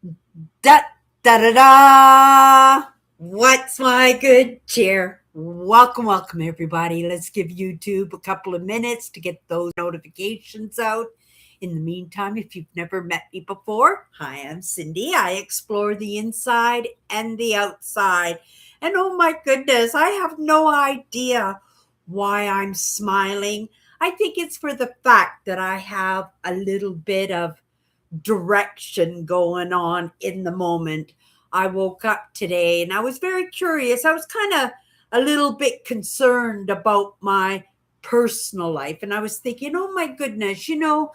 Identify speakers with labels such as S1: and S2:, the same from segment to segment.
S1: Da da da da. What's my good cheer? Welcome, everybody. Let's give YouTube a couple of minutes to get those notifications out. In the meantime, if you've never met me before, hi, I'm Cindy. I explore the inside and the outside. And oh my goodness, I have no idea why I'm smiling. I think it's for the fact that I have a little bit of direction going on in the moment. I woke up today and I was very curious. I was kind of a little bit concerned about my personal life. And I was thinking, oh my goodness, am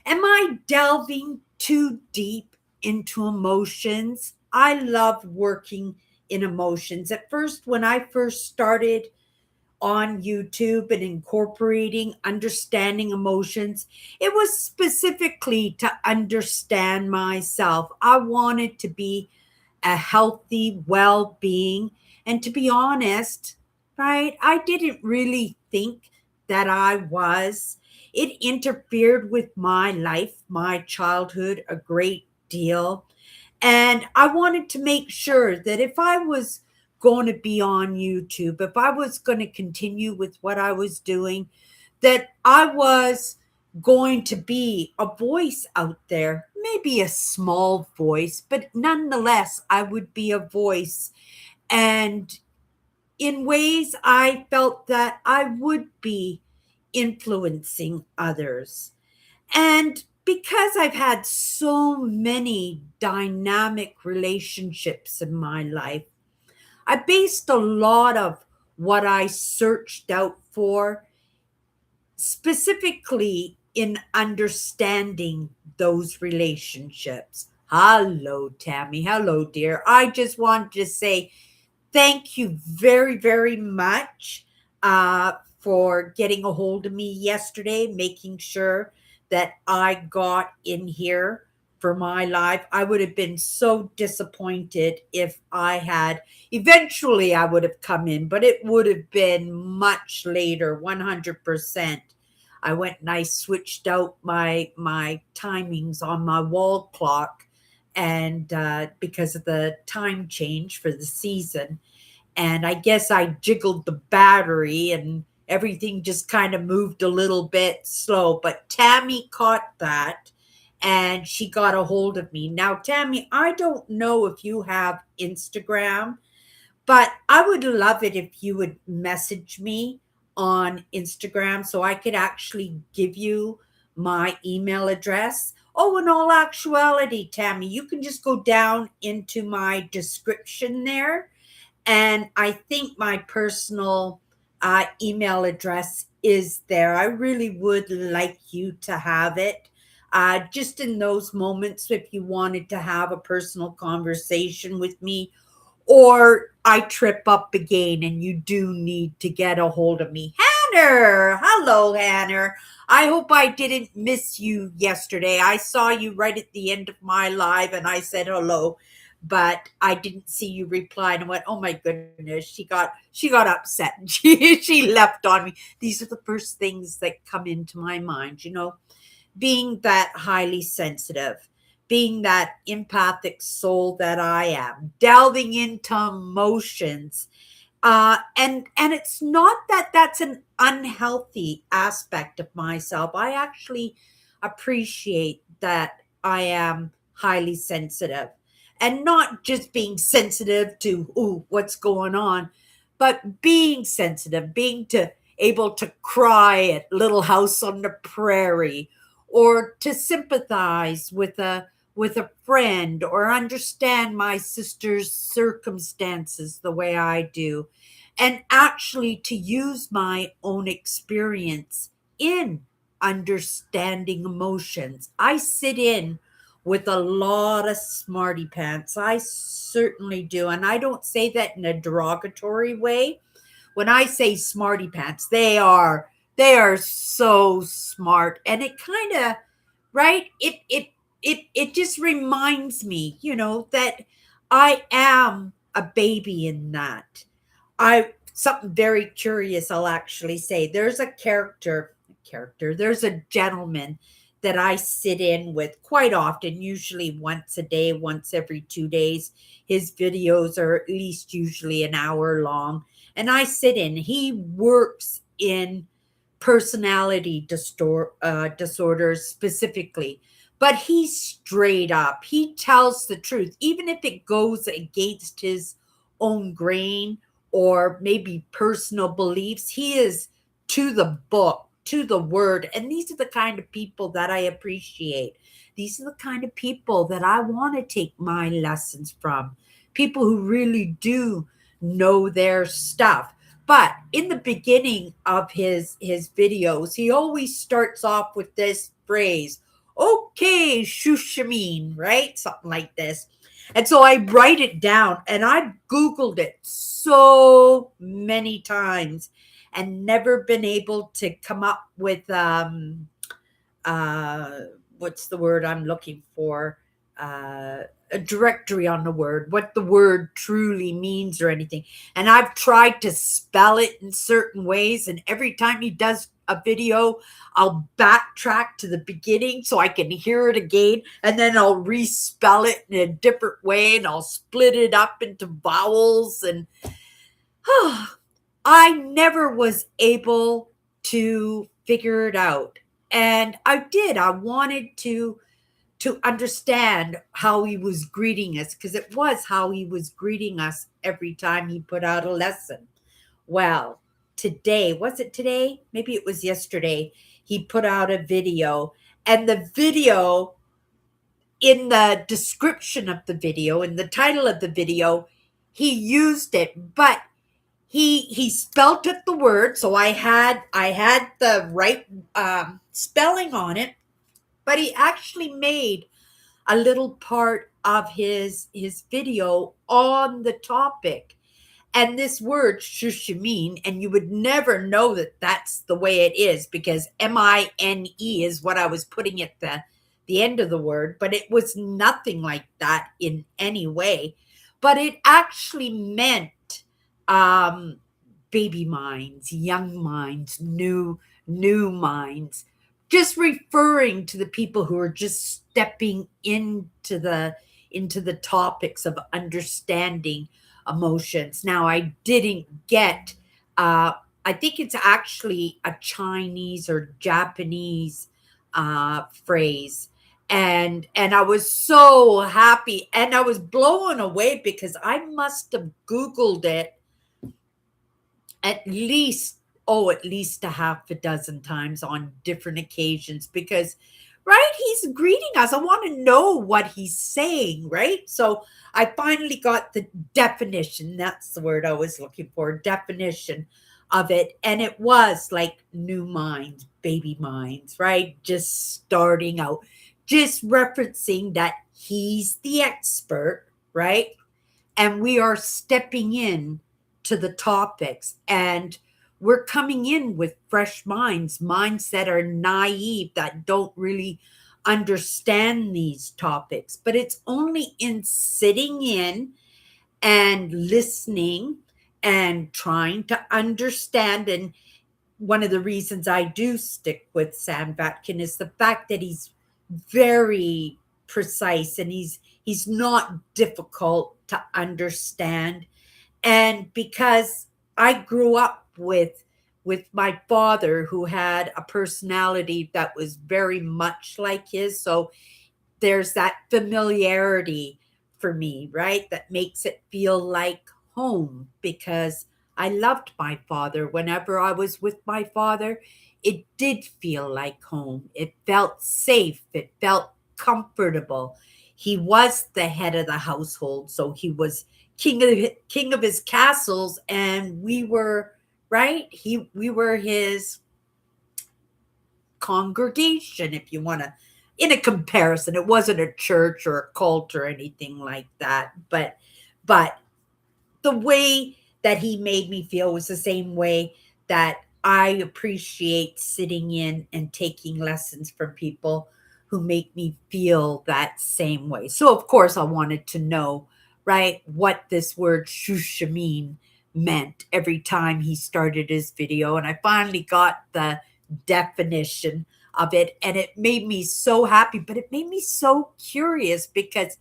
S1: I delving too deep into emotions? I love working in emotions. At first, when I first started on YouTube and incorporating understanding emotions, it was specifically to understand myself. I wanted to be a healthy well being. And to be honest, right, I didn't really think that I was. It interfered with my life, my childhood, a great deal. And I wanted to make sure that if I was going to be on YouTube, if I was going to continue with what I was doing, that I was going to be a voice out there, maybe a small voice, but nonetheless, I would be a voice. And in ways I felt that I would be influencing others. And because I've had so many dynamic relationships in my life, I based a lot of what I searched out for specifically in understanding those relationships. Hello, Tammy. Hello, dear. I just wanted to say thank you very, very much for getting a hold of me yesterday, making sure that I got in here for my live. I would have been so disappointed if I had. Eventually, I would have come in, but it would have been much later, 100%. I went and I switched out my timings on my wall clock, and because of the time change for the season, and I guess I jiggled the battery and everything just kind of moved a little bit slow. But Tammy caught that and she got a hold of me. Now, Tammy, I don't know if you have Instagram, but I would love it if you would message me on Instagram so I could actually give you my email address. Oh, in all actuality, Tammy, you can just go down into my description there, and I think my personal email address is there. I really would like you to have it. Just in those moments, if you wanted to have a personal conversation with me, or I trip up again and you do need to get a hold of me. Hannah! Hello, Hannah. I hope I didn't miss you yesterday. I saw you right at the end of my live and I said hello, but I didn't see you reply and I went, oh my goodness, she got upset and she left on me. These are the first things that come into my mind, being that highly sensitive, being that empathic soul that I am, delving into emotions. And it's not that that's an unhealthy aspect of myself. I actually appreciate that I am highly sensitive, and not just being sensitive to what's going on, but being sensitive, being to able to cry at Little House on the Prairie, or to sympathize with a friend, or understand my sister's circumstances the way I do, and actually to use my own experience in understanding emotions. I sit in with a lot of smarty pants. I certainly do. And I don't say that in a derogatory way. When I say smarty pants, they are so smart. And it kind of, right? It just reminds me, that I am a baby in that. I Something very curious I'll actually say. There's a character, there's a gentleman that I sit in with quite often, usually once a day, once every 2 days. His videos are at least usually an hour long. And I sit in. He works in disorders specifically, but he's straight up. He tells the truth, even if it goes against his own grain or maybe personal beliefs. He is to the book, to the word. And these are the kind of people that I appreciate. These are the kind of people that I want to take my lessons from. People who really do know their stuff. But in the beginning of his videos, he always starts off with this phrase, okay, shushamine, right? Something like this. And so I write it down and I've Googled it so many times and never been able to come up with uh what's the word I'm looking for? A directory on the word, what the word truly means or anything. And I've tried to spell it in certain ways, and every time he does a video, I'll backtrack to the beginning so I can hear it again, and then I'll respell it in a different way, and I'll split it up into vowels. And I never was able to figure it out. And I did. I wanted to understand how he was greeting us, because it was how he was greeting us every time he put out a lesson. Well, today, was it today? Maybe it was yesterday. He put out a video, and the video, in the description of the video, in the title of the video, he used it, but he spelt it the word, so I had the right spelling on it, but he actually made a little part of his video on the topic. And this word shushamine, and you would never know that that's the way it is, because mine is what I was putting at the end of the word, but it was nothing like that in any way. But it actually meant um baby minds, young minds, new minds, just referring to the people who are just stepping into the topics of understanding emotions. Now, I didn't get I think it's actually a Chinese or Japanese phrase. And I was so happy, and I was blown away because I must have Googled it at least, at least a half a dozen times on different occasions, because right, he's greeting us. I want to know what he's saying, right? So I finally got the definition. That's the word I was looking for, definition of it. And it was like new minds, baby minds, right? Just starting out, just referencing that he's the expert, right? And we are stepping in to the topics, and we're coming in with fresh minds that are naive, that don't really understand these topics. But it's only in sitting in and listening and trying to understand. And one of the reasons I do stick with Sam Vatkin is the fact that he's very precise, and he's not difficult to understand. And because I grew up with my father, who had a personality that was very much like his, so there's that familiarity for me, right? That makes it feel like home, because I loved my father. Whenever I was with my father, it did feel like home. It felt safe. It felt comfortable. He was the head of the household, so he was king of his castles, and we were right. We were his congregation, if you want to, in a comparison. It wasn't a church or a cult or anything like that, but the way that he made me feel was the same way that I appreciate sitting in and taking lessons from people who make me feel that same way. So of course I wanted to know, right, what this word shushamine meant every time he started his video, and I finally got the definition of it, and it made me so happy, but it made me so curious because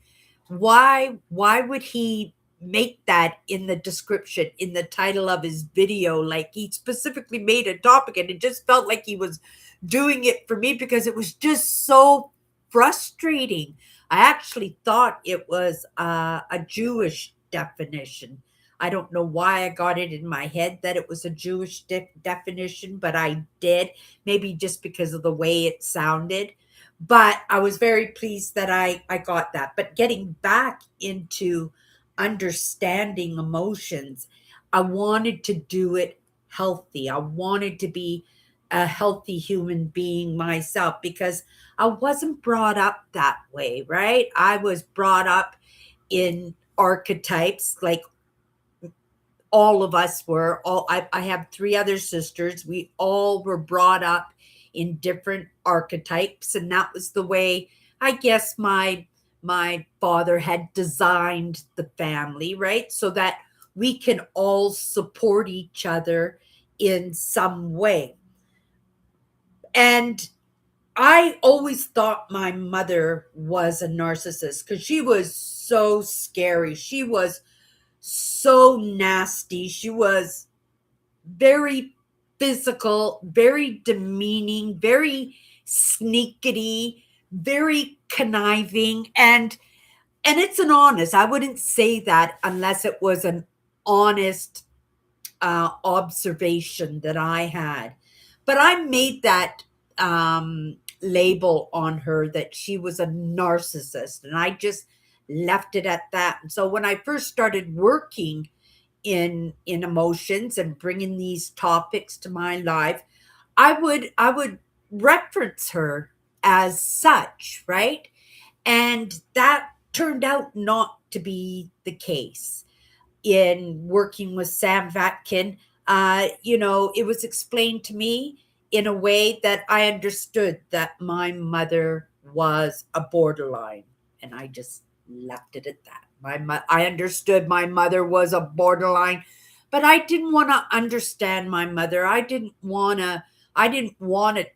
S1: why would he make that in the description, in the title of his video? Like, he specifically made a topic, and it just felt like he was doing it for me because it was just so frustrating. I actually thought it was a Jewish definition. I don't know why I got it in my head that it was a Jewish definition, but I did. Maybe just because of the way it sounded. But I was very pleased that I got that. But getting back into understanding emotions, I wanted to do it healthy. I wanted to be a healthy human being myself because I wasn't brought up that way, right? I was brought up in archetypes like all of us were. I have three other sisters. We all were brought up in different archetypes, and that was the way I guess my father had designed the family, right? So that we can all support each other in some way. And I always thought my mother was a narcissist because she was so scary. She was so nasty. She was very physical, very demeaning, very sneakity, very conniving, and it's an honest. I wouldn't say that unless it was an honest observation that I had. But I made that label on her that she was a narcissist, and I just left it at that. And so when I first started working in emotions and bringing these topics to my life, I would reference her as such, right? And that turned out not to be the case. In working with Sam Vatkin, it was explained to me in a way that I understood that my mother was a borderline, and I just left it at that. I understood my mother was a borderline, but I didn't want to understand my mother. I didn't want to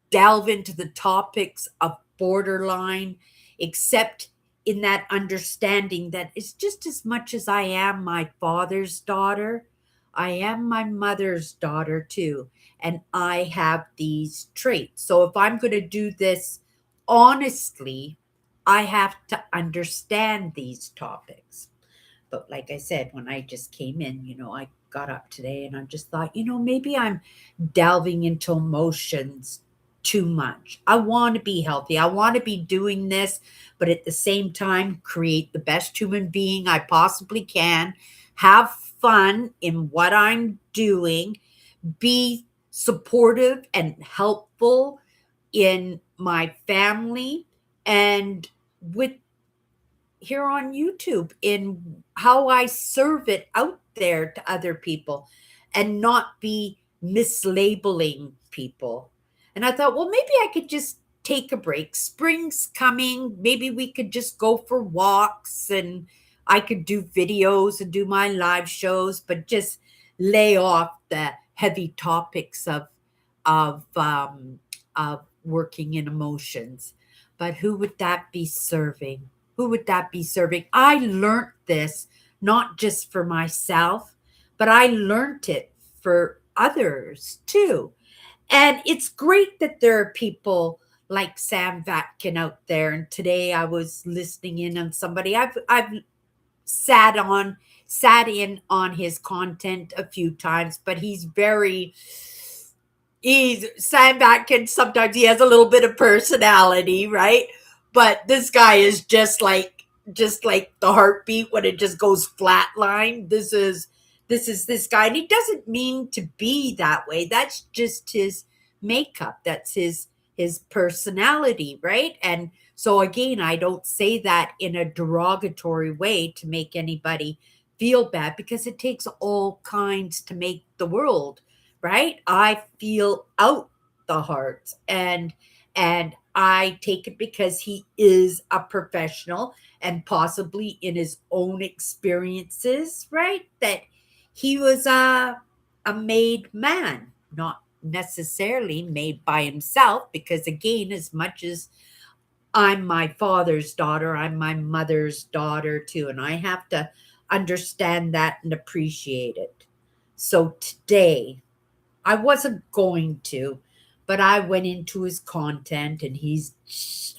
S1: delve into the topics of borderline, except in that understanding that it's just as much as I am my father's daughter, I am my mother's daughter too. And I have these traits. So if I'm going to do this honestly, I have to understand these topics. But like I said, when I just came in, I got up today and I just thought, maybe I'm delving into emotions too much. I want to be healthy. I want to be doing this, but at the same time, create the best human being I possibly can, have fun in what I'm doing, be supportive and helpful in my family and with here on YouTube in how I serve it out there to other people and not be mislabeling people. And I thought, well, maybe I could just take a break. Spring's coming. Maybe we could just go for walks and I could do videos and do my live shows, but just lay off the heavy topics of working in emotions. But who would that be serving? Who would that be serving? I learned this not just for myself, but I learned it for others too. And it's great that there are people like Sam Vatkin out there. And today I was listening in on somebody I've sat in on his content a few times, but he's Sam Vatkin. Sometimes he has a little bit of personality, right? But this guy is just like the heartbeat when it just goes flatline. This is this guy, and he doesn't mean to be that way. That's just his makeup. That's his personality, right? And so again, I don't say that in a derogatory way to make anybody feel bad because it takes all kinds to make the world, right? I feel out the heart and I take it because he is a professional and possibly in his own experiences, right? That he was a made man, not necessarily made by himself, because again, as much as I'm my father's daughter, I'm my mother's daughter too, and I have to understand that and appreciate it. So today, I wasn't going to, but I went into his content and he's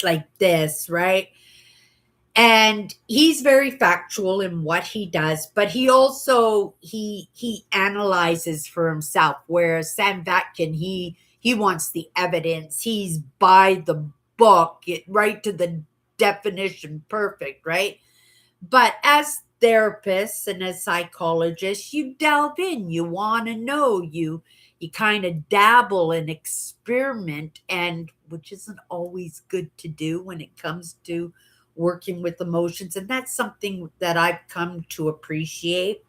S1: like this, right? And he's very factual in what he does, but he also he analyzes for himself, whereas Sam Vatkin, he wants the evidence. He's by the book, it right to the definition perfect, right? But as therapists and as psychologists, you delve in, you want to know, you kind of dabble and experiment, and which isn't always good to do when it comes to working with emotions, and that's something that I've come to appreciate.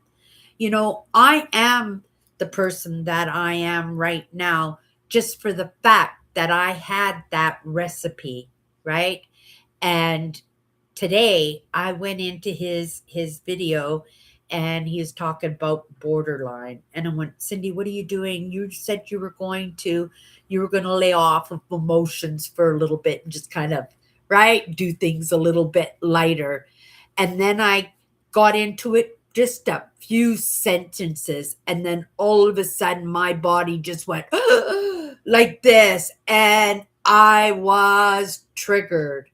S1: I am the person that I am right now just for the fact that I had that recipe, right? And today I went into his video, and he was talking about borderline, and I went, Cindy, what are you doing? You said you were going to lay off of emotions for a little bit and just kind of, right, do things a little bit lighter. And then I got into it just a few sentences, and then all of a sudden my body just went like this, and I was triggered.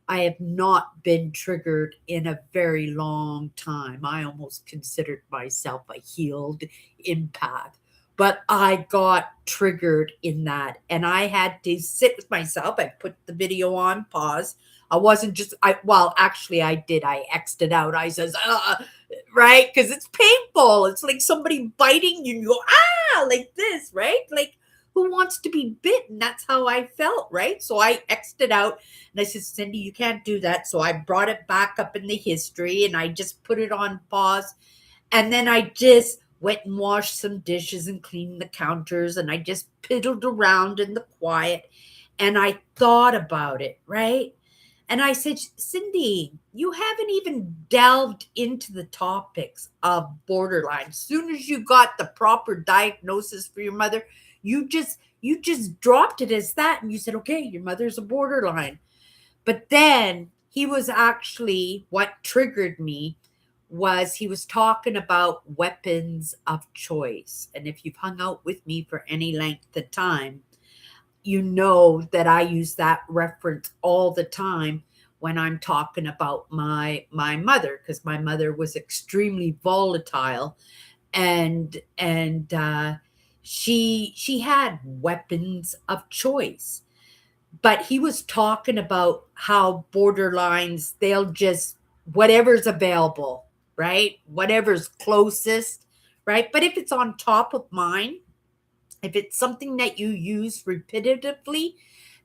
S1: I have not been triggered in a very long time. I almost considered myself a healed empath, but I got triggered in that, and I had to sit with myself. I put the video on pause. I wasn't just I well, actually I did. I X'd it out. I says, right? Because it's painful. It's like somebody biting you and you go, like this, right? Like, who wants to be bitten? That's how I felt, right? So I X'd it out, and I said, Cindy, you can't do that. So I brought it back up in the history, and I just put it on pause. And then I just went and washed some dishes and cleaned the counters, and I just piddled around in the quiet, and I thought about it, right? And I said, Cindy, you haven't even delved into the topics of borderline. As soon as you got the proper diagnosis for your mother, you just dropped it as that, and you said, okay, your mother's a borderline. But then he was actually, what triggered me was he was talking about weapons of choice. And if you've hung out with me for any length of time, you know that I use that reference all the time when I'm talking about my mother, because my mother was extremely volatile, and she had weapons of choice. But he was talking about how borderlines, they'll just whatever's available, right? Whatever's closest, right? But if it's on top of mind, if it's something that you use repetitively,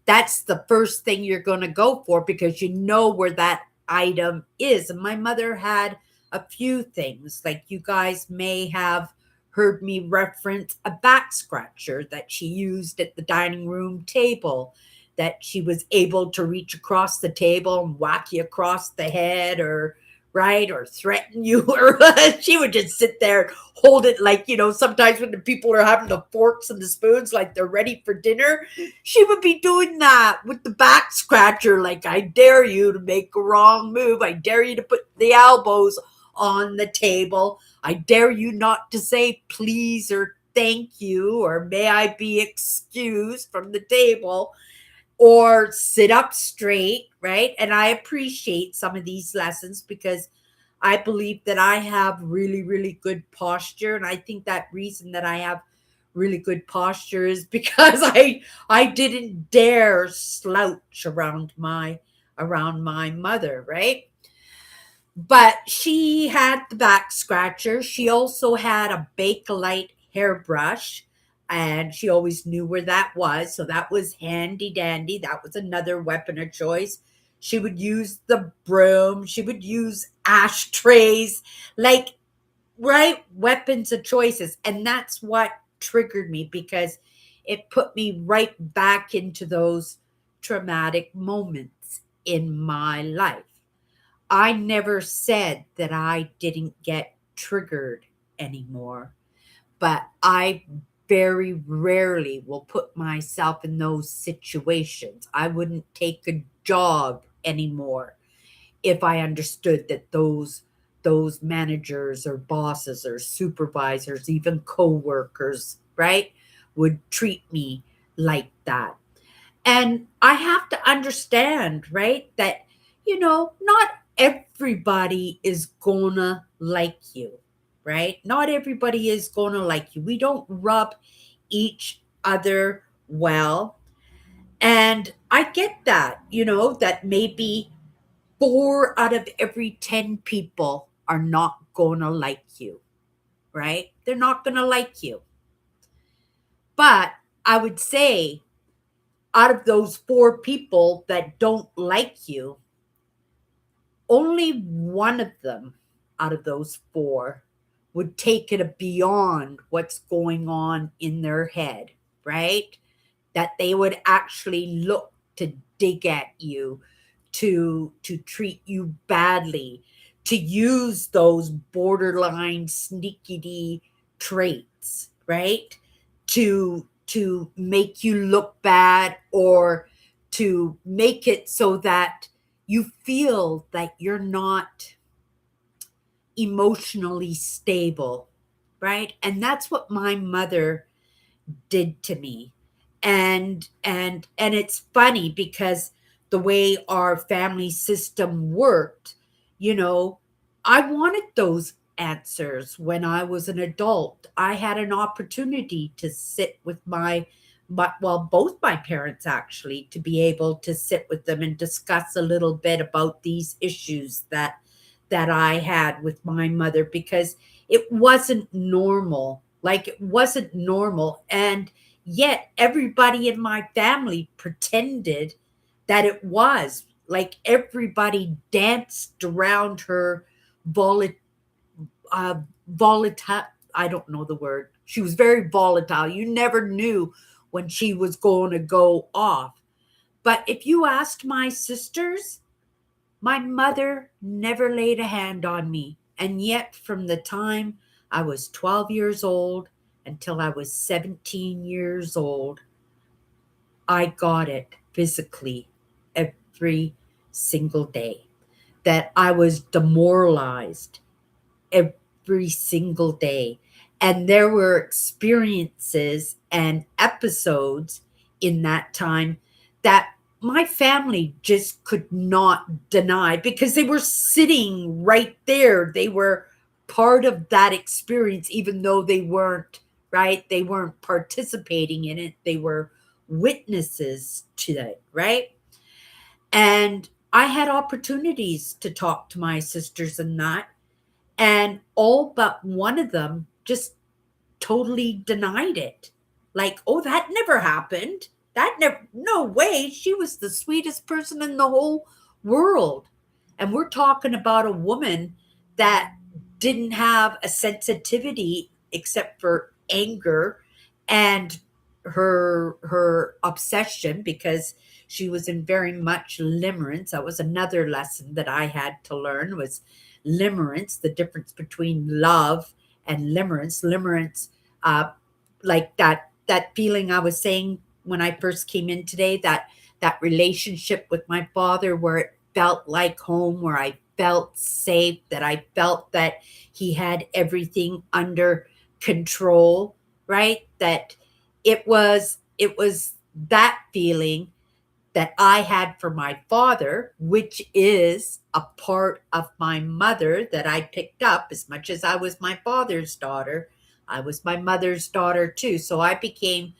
S1: that's the first thing you're going to go for, because you know where that item is. And my mother had a few things, like you guys may have heard me reference a back scratcher that she used at the dining room table, that she was able to reach across the table and whack you across the head, or right, or threaten you, or she would just sit there, hold it, like, sometimes when the people are having the forks and the spoons like they're ready for dinner, she would be doing that with the back scratcher, like, I dare you to make a wrong move, I dare you to put the elbows on the table, I dare you not to say please or thank you or may I be excused from the table, or sit up straight, right? And I appreciate some of these lessons because I believe that I have really, really good posture. And I think that reason that I have really good posture is because I didn't dare slouch around my mother, right? But she had the back scratcher. She also had a Bakelite hairbrush, and she always knew where that was. So that was handy dandy. That was another weapon of choice. She would use the broom. She would use ashtrays, like, right, weapons of choices. And that's what triggered me, because it put me right back into those traumatic moments in my life. I never said that I didn't get triggered anymore, but I very rarely will put myself in those situations. I wouldn't take a job anymore if I understood that those managers or bosses or supervisors, even coworkers, right, would treat me like that. And I have to understand, right, that not everybody is gonna like you, right? Not everybody is gonna like you. We don't rub each other well. And I get that, that maybe 4 out of every 10 people are not gonna like you, right? They're not gonna like you. But I would say out of those 4 people that don't like you, only one of them out of those 4 would take it beyond what's going on in their head, right? That they would actually look to dig at you, to treat you badly, to use those borderline sneaky traits, right? To make you look bad, or to make it so that you feel that you're not emotionally stable, right? And that's what my mother did to me. And it's funny because the way our family system worked, you know I wanted those answers. When I was an adult, I had an opportunity to sit with well, both my parents, actually, to be able to sit with them and discuss a little bit about these issues that I had with my mother, because it wasn't normal. Like, it wasn't normal. And yet everybody in my family pretended that it was. Like, everybody danced around her volat uh volatile, I don't know the word. She was very volatile. You never knew when she was going to go off. But if you asked my sisters, my mother never laid a hand on me. And yet, from the time I was 12 years old until I was 17 years old, I got it physically every single day. That I was demoralized every single day. And there were experiences and episodes in that time that my family just could not deny, because they were sitting right there. They were part of that experience, even though they weren't, right? They weren't participating in it. They were witnesses to it, right? And I had opportunities to talk to my sisters and that, and all but one of them just totally denied it. Like, oh, that never happened. That never, no way. She was the sweetest person in the whole world. And we're talking about a woman that didn't have a sensitivity except for anger and her obsession, because she was in very much limerence. That was another lesson that I had to learn, was limerence, the difference between love and limerence. Limerence, uh, like that feeling I was saying when I first came in today, that relationship with my father, where it felt like home, where I felt safe, that I felt that he had everything under control, right? That it was that feeling that I had for my father, which is a part of my mother that I picked up. As much as I was my father's daughter, I was my mother's daughter too. So I became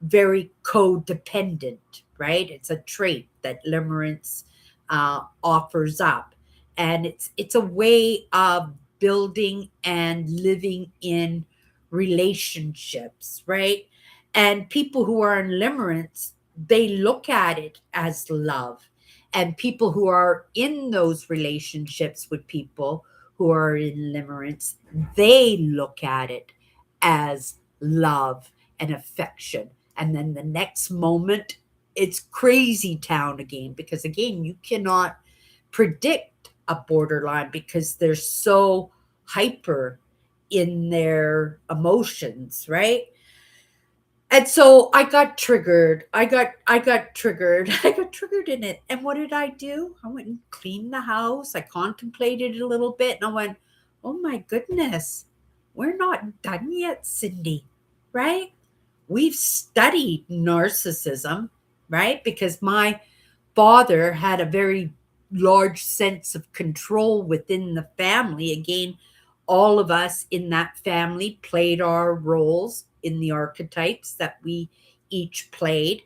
S1: very codependent, right? It's a trait that limerence offers up. And it's a way of building and living in relationships, right? And people who are in limerence, they look at it as love. And people who are in those relationships with people who are in limerence, they look at it as love and affection. And then the next moment, it's crazy town again, because again, you cannot predict a borderline because they're so hyper in their emotions, right? And so I got triggered. I got triggered. I got triggered in it. And what did I do? I went and cleaned the house. I contemplated it a little bit and I went, "Oh my goodness. We're not done yet, Cindy." Right? We've studied narcissism, right? Because my father had a very large sense of control within the family. Again, all of us in that family played our roles in the archetypes that we each played.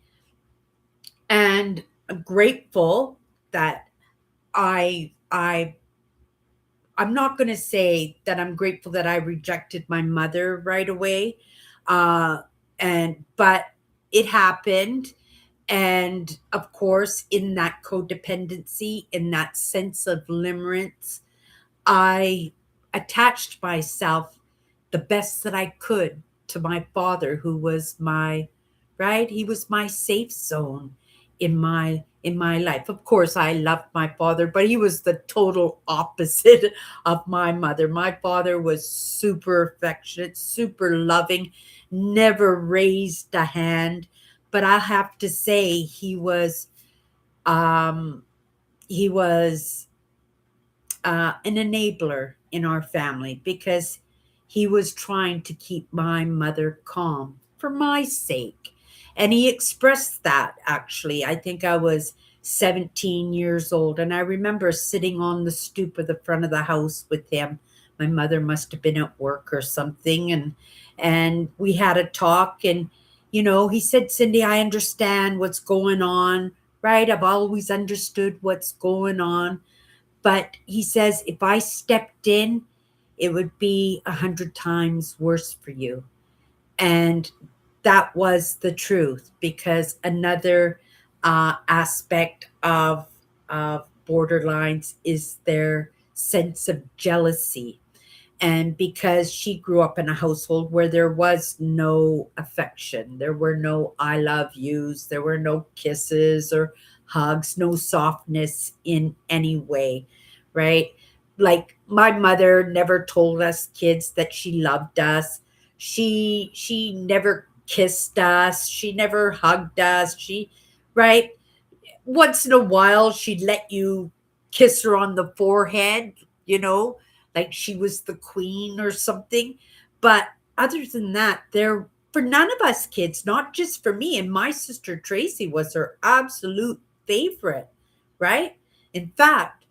S1: And I'm grateful that I I'm not going to say that I'm grateful that I rejected my mother right away. Uh and but it happened, and of course, in that codependency, in that sense of limerence, I attached myself the best that I could to my father, who was my right. He was my safe zone in my life. Of course, I loved my father, but he was the total opposite of my mother. My father was super affectionate, super loving, never raised a hand. But I have to say, um, he was an enabler in our family because he was trying to keep my mother calm for my sake. And he expressed that actually. I think I was 17 years old. And I remember sitting on the stoop of the front of the house with him. My mother must have been at work or something. And we had a talk. And, he said, "Cindy, I understand what's going on, right? I've always understood what's going on. But he says, if I stepped in, it would be 100 times worse for you." And that was the truth, because another aspect of borderlines is their sense of jealousy. And because she grew up in a household where there was no affection, there were no "I love yous," there were no kisses or hugs, no softness in any way, right? Like, my mother never told us kids that she loved us. She never kissed us, she never hugged us. She right Once in a while she'd let you kiss her on the forehead, you know, like she was the queen or something. But other than that, there for none of us kids, not just for me, and my sister Tracy was her absolute favorite, right? In fact,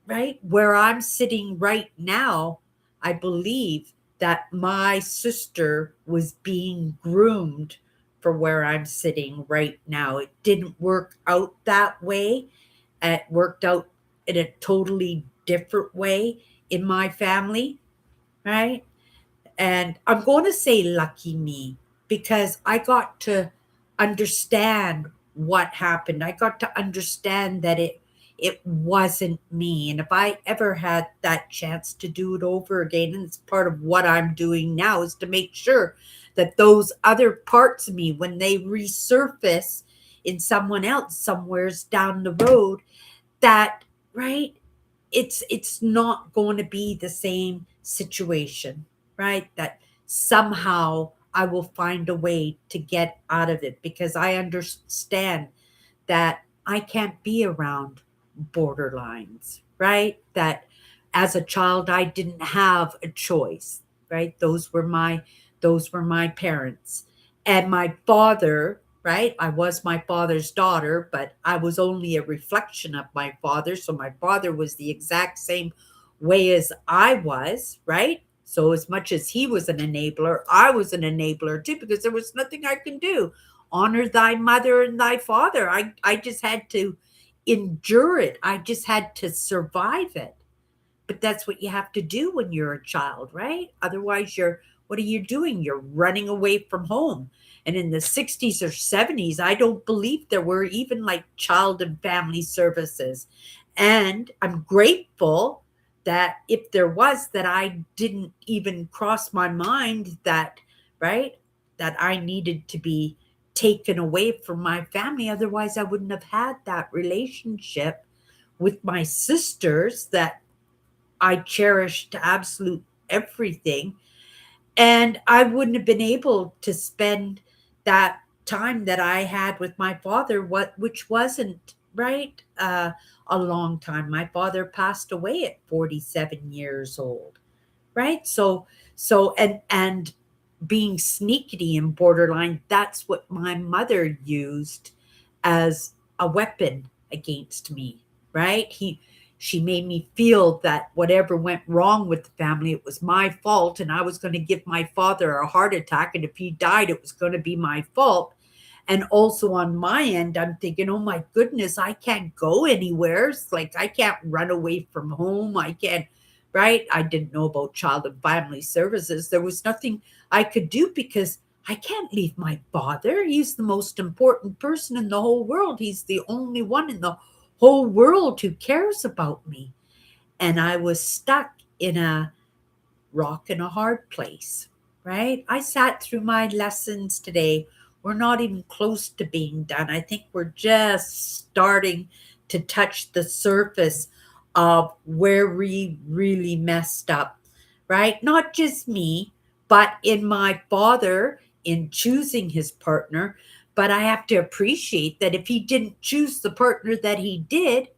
S1: right where I'm sitting right now, I believe that my sister was being groomed for where I'm sitting right now. It didn't work out that way. It worked out in a totally different way in my family, right? And I'm going to say lucky me, because I got to understand what happened. I got to understand that it wasn't me. And if I ever had that chance to do it over again, and it's part of what I'm doing now, is to make sure that those other parts of me, when they resurface in someone else somewheres down the road, that right it's not going to be the same situation, right? That somehow I will find a way to get out of it, because I understand that I can't be around borderlines, right? That as a child I didn't have a choice, right? Those were my parents. And my father, right? I was my father's daughter, but I was only a reflection of my father. So my father was the exact same way as I was, right? So as much as he was an enabler, I was an enabler too, because there was nothing I can do. Honor thy mother and thy father. I just had to endure it. I just had to survive it. But that's what you have to do when you're a child, right? Otherwise, what are you doing? You're running away from home. And in the 60s or 70s, I don't believe there were even like child and family services. And I'm grateful that if there was, that I didn't even cross my mind that, right, that I needed to be taken away from my family. Otherwise, I wouldn't have had that relationship with my sisters that I cherished absolute everything. And I wouldn't have been able to spend that time that I had with my father, which wasn't right a long time. My father passed away at 47 years old, right? And being sneaky and borderline, that's what my mother used as a weapon against me, right? She made me feel that whatever went wrong with the family, it was my fault, and I was going to give my father a heart attack, and if he died, it was going to be my fault. And also on my end, I'm thinking, oh my goodness, I can't go anywhere. It's like I can't run away from home. I can't, right? I didn't know about child and family services. There was nothing I could do because I can't leave my father. He's the most important person in the whole world. He's the only one in the whole world who cares about me. And I was stuck in a rock and a hard place, right? I sat through my lessons today. We're not even close to being done. I think we're just starting to touch the surface of where we really messed up, right? Not just me, but in my father in choosing his partner. But I have to appreciate that if he didn't choose the partner that he did,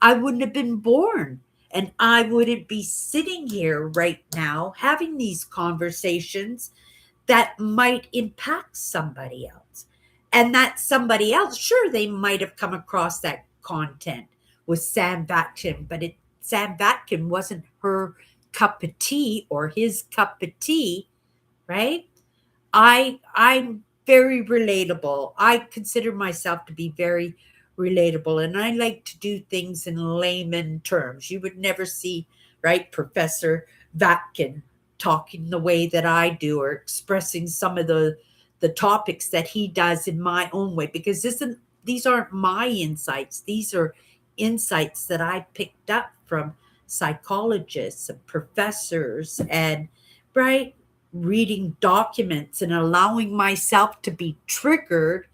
S1: I wouldn't have been born. And I wouldn't be sitting here right now having these conversations that might impact somebody else. And that somebody else, sure, they might have come across that content with Sam Vatkin, but Sam Vatkin wasn't her cup of tea or his cup of tea, right? I'm very relatable. I consider myself to be very relatable, and I like to do things in layman terms. You would never see, right, Professor Vatkin talking the way that I do or expressing some of the topics that he does in my own way because these aren't my insights. These are insights that I picked up from psychologists and professors and right reading documents and allowing myself to be triggered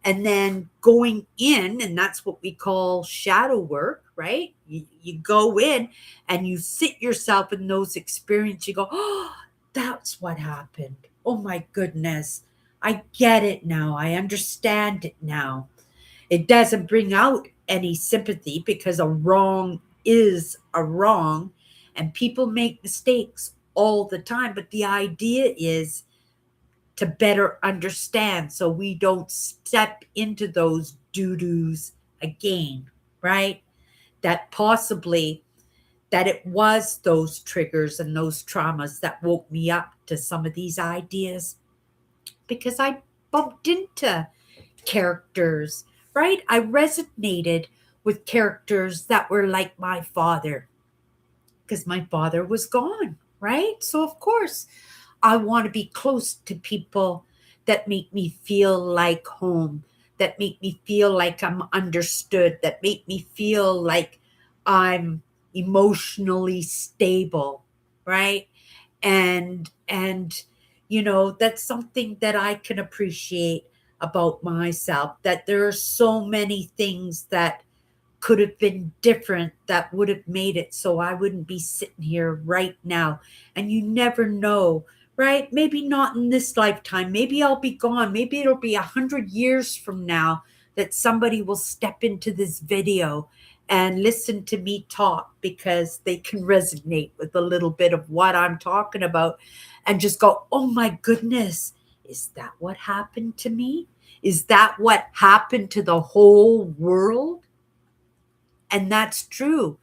S1: and then going in, and that's what we call shadow work, right? You go in and you sit yourself in those experiences. You go, oh, that's what happened. Oh my goodness. I get it now. I understand it now. It doesn't bring out any sympathy because a wrong is a wrong and people make mistakes all the time. But the idea is to better understand so we don't step into those doo doos again, right? That possibly that it was those triggers and those traumas that woke me up to some of these ideas because I bumped into characters, right? I resonated with characters that were like my father because my father was gone, right? So, of course, I want to be close to people that make me feel like home, that make me feel like I'm understood, that make me feel like I'm emotionally stable, right? And that's something that I can appreciate about myself that there are so many things that could have been different that would have made it so I wouldn't be sitting here right now. And you never know, right? Maybe not in this lifetime. Maybe I'll be gone. Maybe it'll be 100 years from now that somebody will step into this video and listen to me talk because they can resonate with a little bit of what I'm talking about and just go, oh my goodness, is that what happened to me? Is that what happened to the whole world? And that's true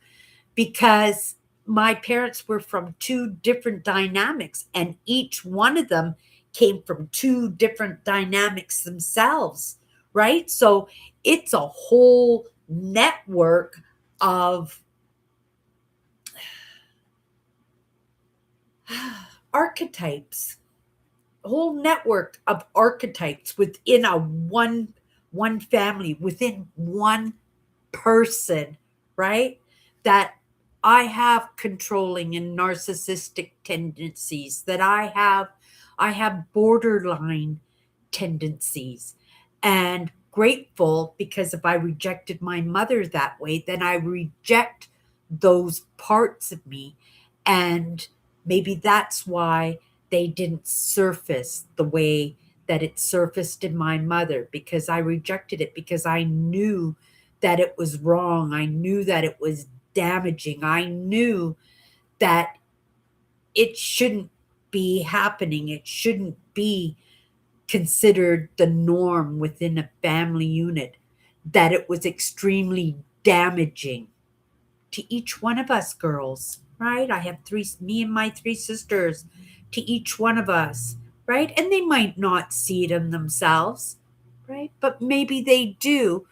S1: because my parents were from two different dynamics, and each one of them came from two different dynamics themselves, right? So it's a whole network of archetypes, a whole network of archetypes within a one family, within one person, right? That I have controlling and narcissistic tendencies, that I have borderline tendencies and grateful because if I rejected my mother that way, then I reject those parts of me and maybe that's why they didn't surface the way that it surfaced in my mother, because I rejected it, because I knew that it was wrong. I knew that it was damaging. I knew that it shouldn't be happening. It shouldn't be considered the norm within a family unit, that it was extremely damaging to each one of us girls, right? I have three, me and my three sisters, to each one of us, right? And they might not see it in themselves, right? But maybe they do.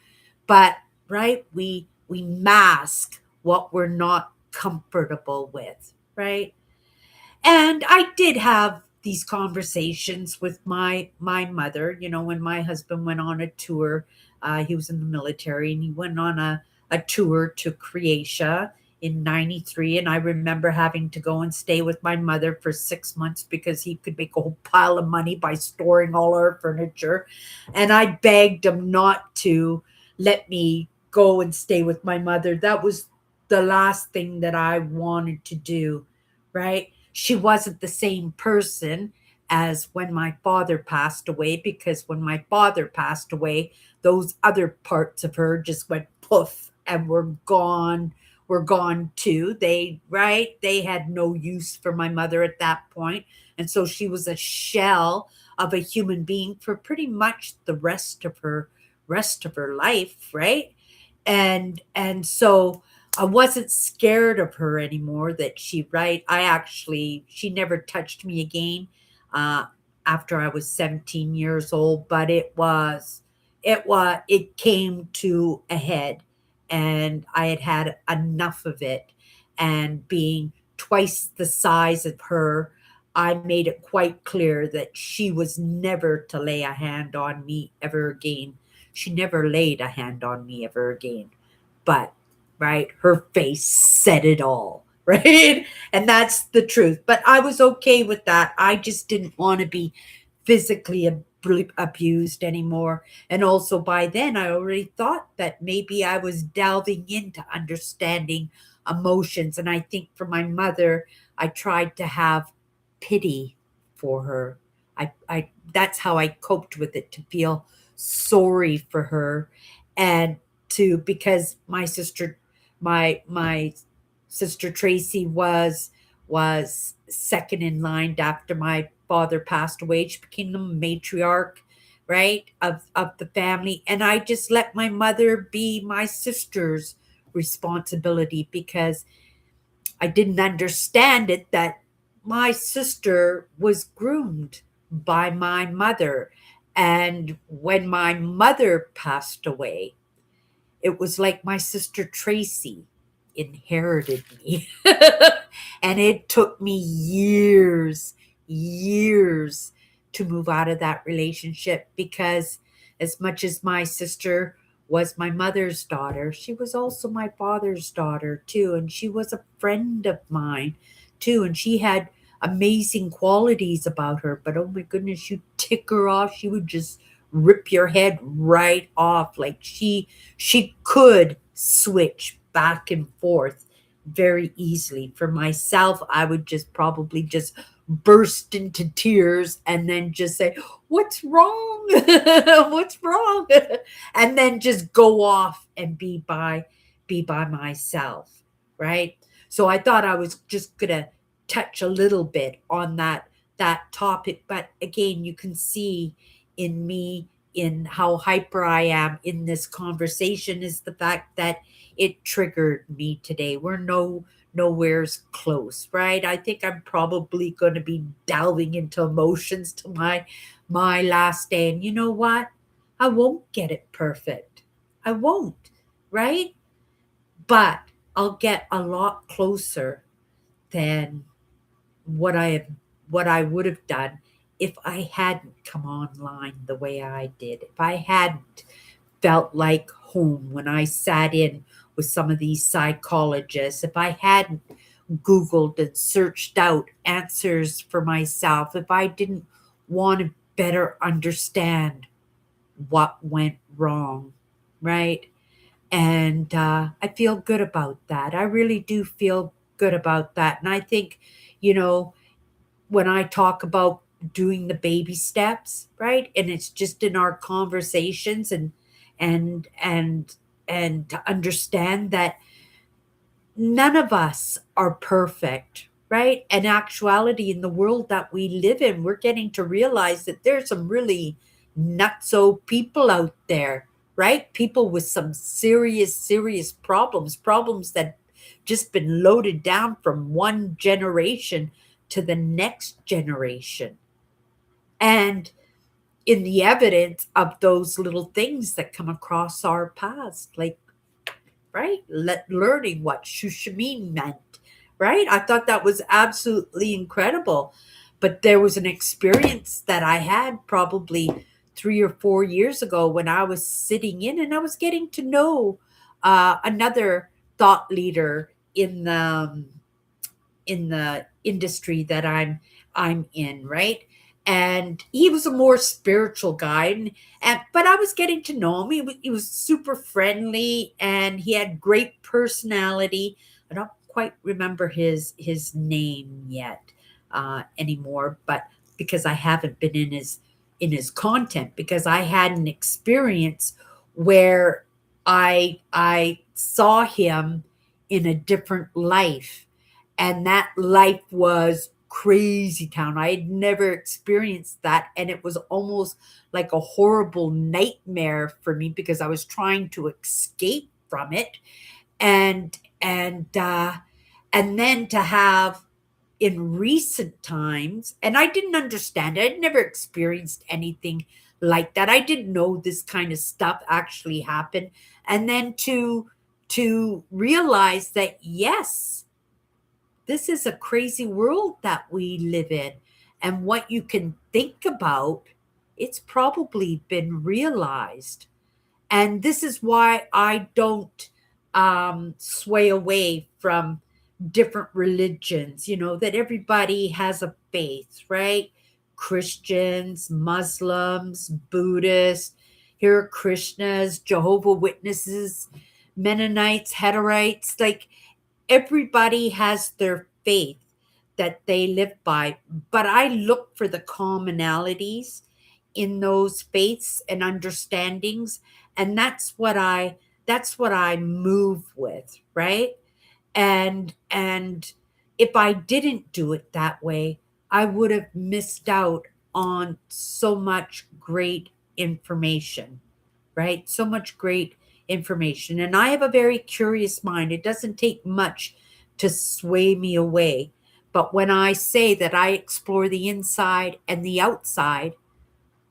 S1: But right, we mask what we're not comfortable with, right? And I did have these conversations with my mother. You know, when my husband went on a tour, he was in the military, and he went on a tour to Croatia in 93. And I remember having to go and stay with my mother for 6 months because he could make a whole pile of money by storing all our furniture. And I begged him not to let me go and stay with my mother. That was the last thing that I wanted to do, right? She wasn't the same person as when my father passed away, because when my father passed away, those other parts of her just went poof and were gone too. They, right? They had no use for my mother at that point. And so she was a shell of a human being for pretty much the rest of her life, right? And so I wasn't scared of her anymore. That she, right? She never touched me again uh, after I was 17 years old. But it came to a head, and I had had enough of it. And being twice the size of her, I made it quite clear that she was never to lay a hand on me ever again. She never laid a hand on me ever again. But right, her face said it all, right? And that's the truth. But I was okay with that. I just didn't want to be physically abused anymore. And also by then, I already thought that maybe I was delving into understanding emotions. And I think for my mother, I tried to have pity for her. I That's how I coped with it, to feel sorry for her, and to, because my sister Tracy was second in line after my father passed away. She became the matriarch, right, of the family. And I just let my mother be my sister's responsibility, because I didn't understand it, that my sister was groomed by my mother. And when my mother passed away, it was like my sister Tracy inherited me. And it took me years to move out of that relationship, because as much as my sister was my mother's daughter, she was also my father's daughter too. And she was a friend of mine too. And she had amazing qualities about her. But oh my goodness, you tick her off, she would just rip your head right off. Like she could switch back and forth very easily. For myself, I would just probably just burst into tears and then just say, "What's wrong? What's wrong?" And then just go off and be by myself, right? So I thought I was just gonna touch a little bit on that topic. But again, you can see in me, in how hyper I am in this conversation, is the fact that it triggered me today. We're nowhere's close, right? I think I'm probably going to be delving into emotions to my last day. And you know what? I won't get it perfect. I won't, right? But I'll get a lot closer than what I have what I would have done if I hadn't come online the way I did. If I hadn't felt like home when I sat in with some of these psychologists, if I hadn't Googled and searched out answers for myself, if I didn't want to better understand what went wrong, right? And I feel good about that. I really do feel good about that. And I think, you know, when I talk about doing the baby steps, right? And it's just in our conversations and and and to understand that none of us are perfect, right? In actuality, in the world that we live in, we're getting to realize that there's some really nutso people out there, right? People with some serious, serious problems, problems that just been loaded down from one generation to the next generation. And in the evidence of those little things that come across our paths, like, right? Learning what shushamine meant, right? I thought that was absolutely incredible. But there was an experience that I had probably 3 or 4 years ago when I was sitting in and I was getting to know another thought leader in the industry that I'm in, right? And he was a more spiritual guy, and but I was getting to know him. He was super friendly, and he had great personality. I don't quite remember his name yet anymore, but because I haven't been in his content, because I had an experience where I saw him in a different life, and that life was crazy town. I had never experienced that, and it was almost like a horrible nightmare for me because I was trying to escape from it. And and uh and then to have in recent times, and I didn't understand it, I'd never experienced anything like that. I didn't know this kind of stuff actually happened. And then to realize that, yes, this is a crazy world that we live in. And what you can think about, it's probably been realized. And this is why I don't sway away from different religions, that everybody has a faith, right? Christians, Muslims, Buddhists, here are Krishnas, Jehovah Witnesses, Mennonites, Hutterites, like everybody has their faith that they live by, but I look for the commonalities in those faiths and understandings, and that's what I move with, right? And if I didn't do it that way, I would have missed out on so much great information, right? So much great information. And I have a very curious mind. It doesn't take much to sway me away. But when I say that I explore the inside and the outside,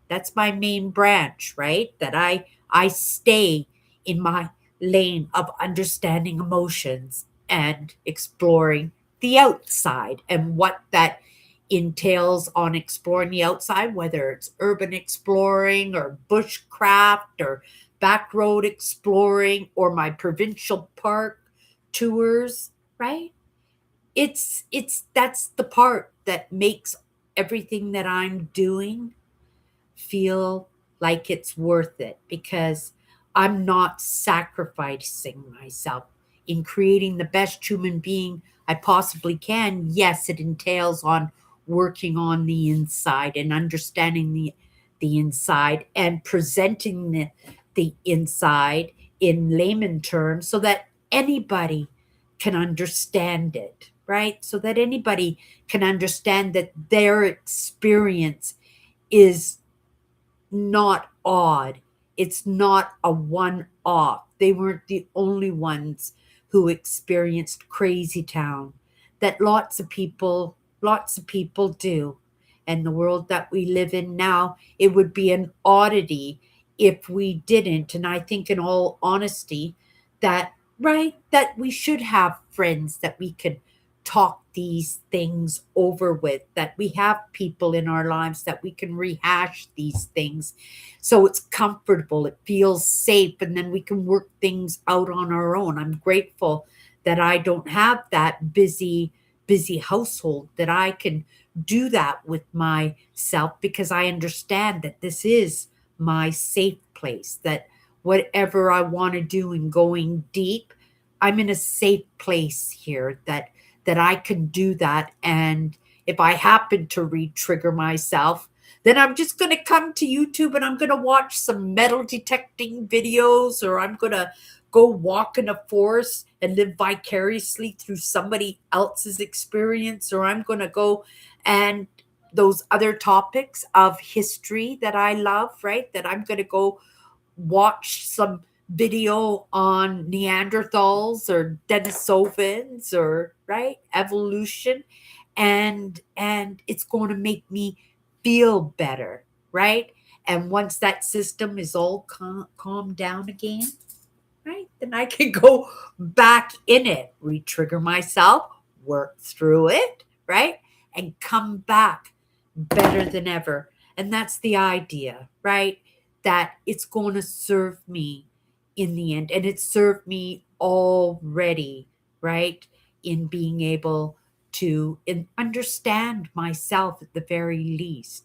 S1: that's my main branch, right? That I stay in my lane of understanding emotions and exploring the outside and what that entails on exploring the outside, whether it's urban exploring or bushcraft or back road exploring or my provincial park tours, right? It's that's the part that makes everything that I'm doing feel like it's worth it, because I'm not sacrificing myself in creating the best human being I possibly can. Yes, it entails on working on the inside and understanding the inside and presenting the inside in layman terms so that anybody can understand it, right? So that anybody can understand that their experience is not odd. It's not a one off. They weren't the only ones who experienced Crazy Town. That lots of people do. And the world that we live in now, it would be an oddity if we didn't. And I think, in all honesty, that, right, that we should have friends that we could talk these things over with, that we have people in our lives that we can rehash these things so it's comfortable, it feels safe, and then we can work things out on our own. I'm grateful that I don't have that busy household, that I can do that with myself, because I understand that this is my safe place, that whatever I want to do and going deep, I'm in a safe place here, that I can do that, if I happen to re-trigger myself, then I'm just going to come to YouTube and I'm going to watch some metal detecting videos, or I'm going to go walk in a forest and live vicariously through somebody else's experience, or I'm going to go and those other topics of history that I love, right? That I'm going to go watch some video on Neanderthals or Denisovans, or right, evolution, and it's going to make me feel better, right? And once that system is all calmed down again, right, then I can go back in it, re-trigger myself, work through it, right, and come back better than ever. And that's the idea, right? That it's going to serve me in the end. And it served me already, right? In being able to understand myself at the very least.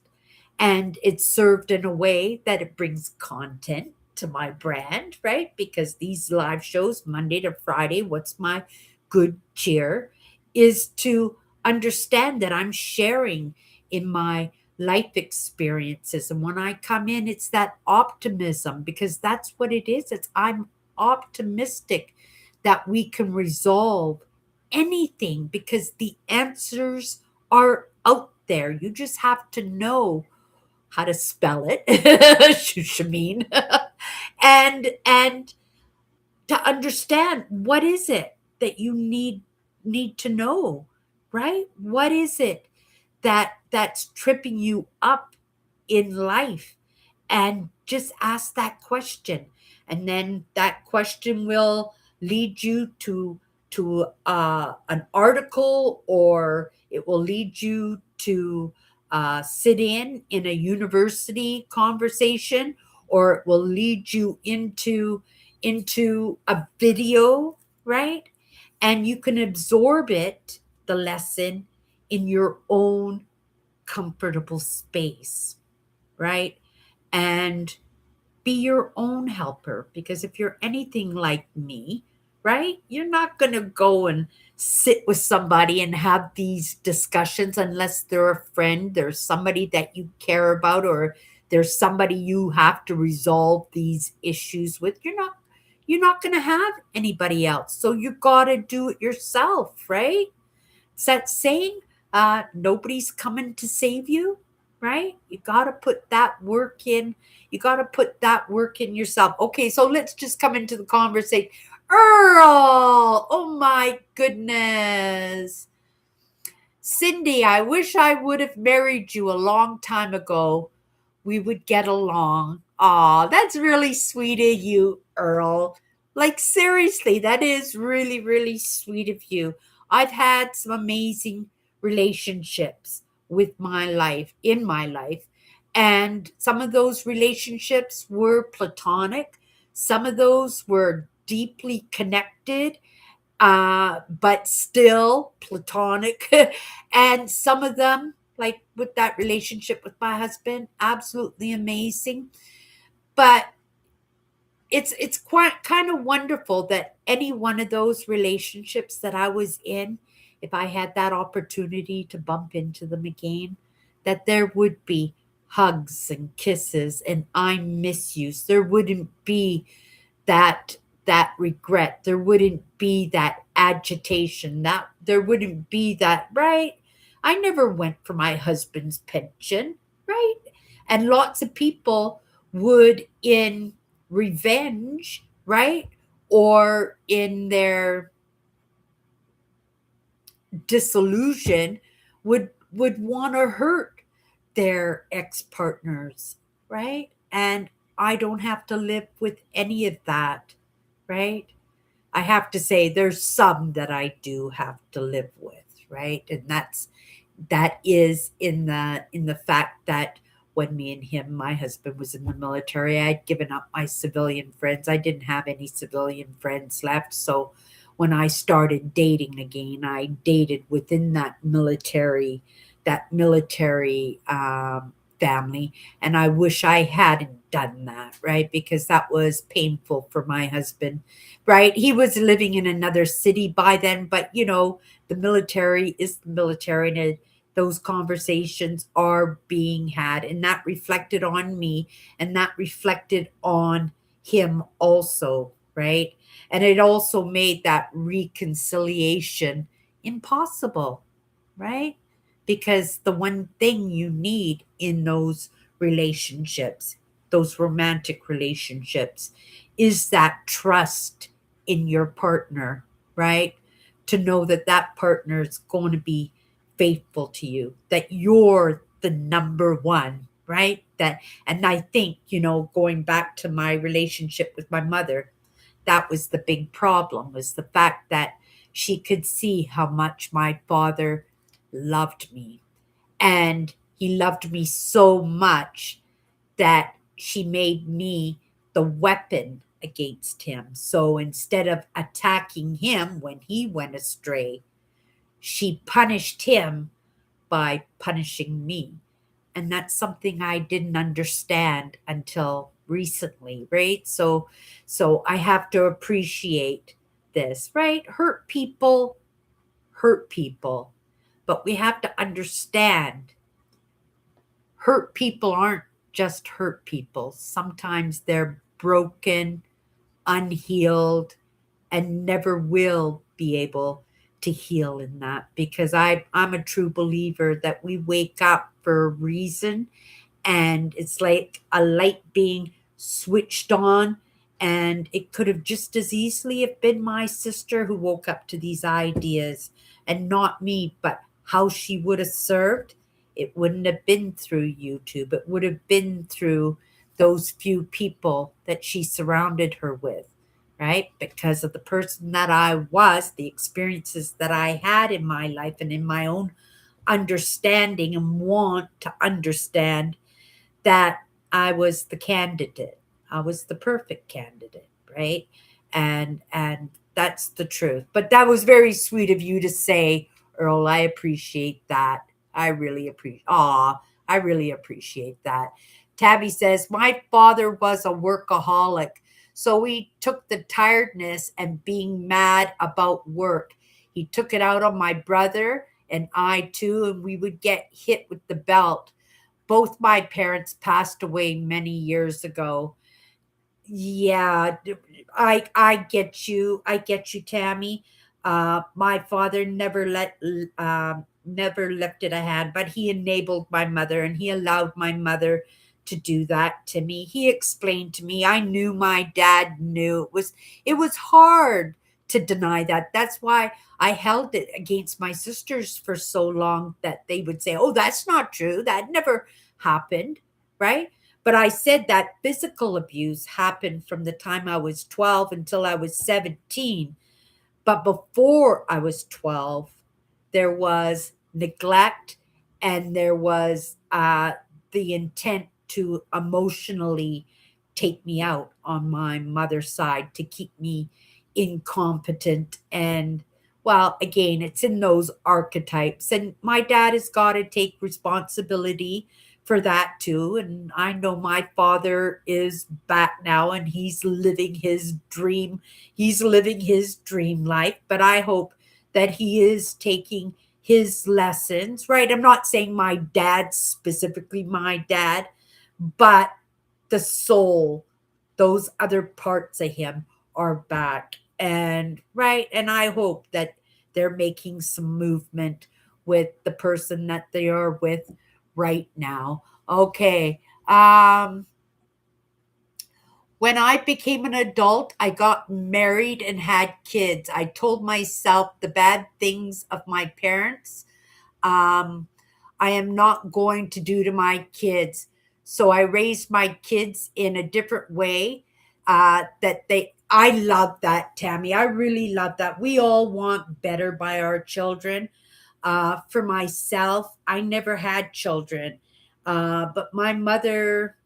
S1: And it's served in a way that it brings content to my brand, right? Because these live shows, Monday to Friday, what's my good cheer, is to understand that I'm sharing in my life experiences. And when I come in, it's that optimism, because that's what it is. It's I'm optimistic that we can resolve anything, because the answers are out there. You just have to know how to spell it, Shushamine, and to understand what is it that you need to know, right? What is it that's tripping you up in life? And just ask that question, and then that question will lead you to an article, or it will lead you to sit in a university conversation, or it will lead you into a video, right? And you can absorb it, the lesson, in your own comfortable space, right? And be your own helper, because if you're anything like me, right, you're not going to go and sit with somebody and have these discussions unless they're a friend, there's somebody that you care about, or there's somebody you have to resolve these issues with. You're not going to have anybody else, so you got to do it yourself, right? It's that saying, nobody's coming to save you, right? You got to put that work in. You got to put that work in yourself. Okay, so let's just come into the conversation. Earl, oh my goodness. Cindy, I wish I would have married you a long time ago. We would get along. Aw, that's really sweet of you, Earl. Like, seriously, that is really, really sweet of you. I've had some amazing relationships in my life. And some of those relationships were platonic, some of those were deeply connected, but still platonic. And some of them, like with that relationship with my husband, absolutely amazing. But it's quite kind of wonderful that any one of those relationships that I was in, if I had that opportunity to bump into them again, that there would be hugs and kisses and I miss yous. There wouldn't be that that regret. There wouldn't be that agitation. That there wouldn't be that, right? I never went for my husband's pension, right? And lots of people would, in revenge, right? Or in their disillusion, would want to hurt their ex-partners, right? And I don't have to live with any of that, right? I have to say there's some that I do have to live with, right? And that is in the fact that when me and him, my husband was in the military, I'd given up my civilian friends. I didn't have any civilian friends left. So when I started dating again, I dated within that military family. And I wish I hadn't done that, right? Because that was painful for my husband, right? He was living in another city by then, but the military is the military, and those conversations are being had, and that reflected on me, and that reflected on him also, right? And it also made that reconciliation impossible, right? Because the one thing you need in those relationships, those romantic relationships, is that trust in your partner, right? To know that that partner is going to be faithful to you, that you're the number one, right? That, and I think, going back to my relationship with my mother, that was the big problem, was the fact that she could see how much my father loved me. And he loved me so much that she made me the weapon against him. So instead of attacking him when he went astray, she punished him by punishing me. And that's something I didn't understand until recently, right? So I have to appreciate this, right? Hurt people, but we have to understand hurt people aren't just hurt people. Sometimes they're broken, unhealed, and never will be able to heal in that, because I'm a true believer that we wake up for a reason, and it's like a light being switched on, and it could have just as easily have been my sister who woke up to these ideas, and not me. But how she would have served, it wouldn't have been through YouTube, it would have been through those few people that she surrounded her with, right? Because of the person that I was, the experiences that I had in my life, and in my own understanding and want to understand that I was the candidate. I was the perfect candidate, right? And that's the truth. But that was very sweet of you to say, Earl. I appreciate that. I really appreciate. Aw, I really appreciate that. Tabby says my father was a workaholic, so he took the tiredness and being mad about work. He took it out on my brother and I too, and we would get hit with the belt. Both my parents passed away many years ago. Yeah, I get you. I get you, Tammy. My father never lifted a hand, but he enabled my mother, and he allowed my mother to do that to me. He explained to me. I knew my dad knew. It was hard to deny that. That's why I held it against my sisters for so long, that they would say, "Oh, that's not true. That never happened." Right? But I said that physical abuse happened from the time I was 12 until I was 17. But before I was 12, there was neglect, and there was the intent to emotionally take me out on my mother's side, to keep me incompetent. And, well, again, it's in those archetypes. And my dad has got to take responsibility for that too. And I know my father is back now, and he's living his dream life, but I hope that he is taking his lessons, right? I'm not saying my dad, specifically my dad, but the soul, those other parts of him are back. And right, and I hope that they're making some movement with the person that they are with right now. Okay. When I became an adult, I got married and had kids. I told myself the bad things of my parents, um, I am not going to do to my kids. So I raised my kids in a different way. I love that, Tammy. I really love that. We all want better by our children. For myself, I never had children, but my mother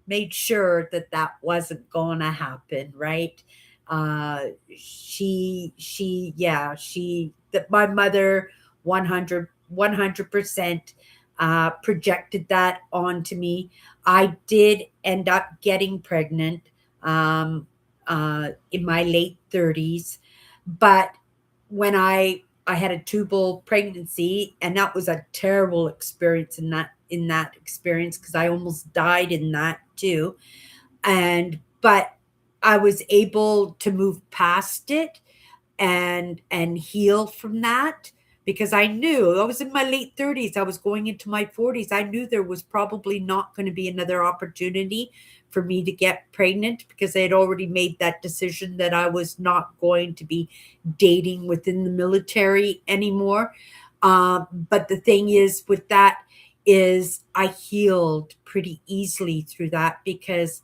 S1: made sure that that wasn't going to happen, right? That my mother 100% projected that onto me. I did end up getting pregnant in my late 30s, but when I had a tubal pregnancy, and that was a terrible experience in that experience because I almost died in that too. And but I was able to move past it and heal from that because I knew I was in my late 30s. I was going into my 40s. I knew there was probably not going to be another opportunity for me to get pregnant because I had already made that decision that I was not going to be dating within the military anymore. But the thing is, with that, is I healed pretty easily through that because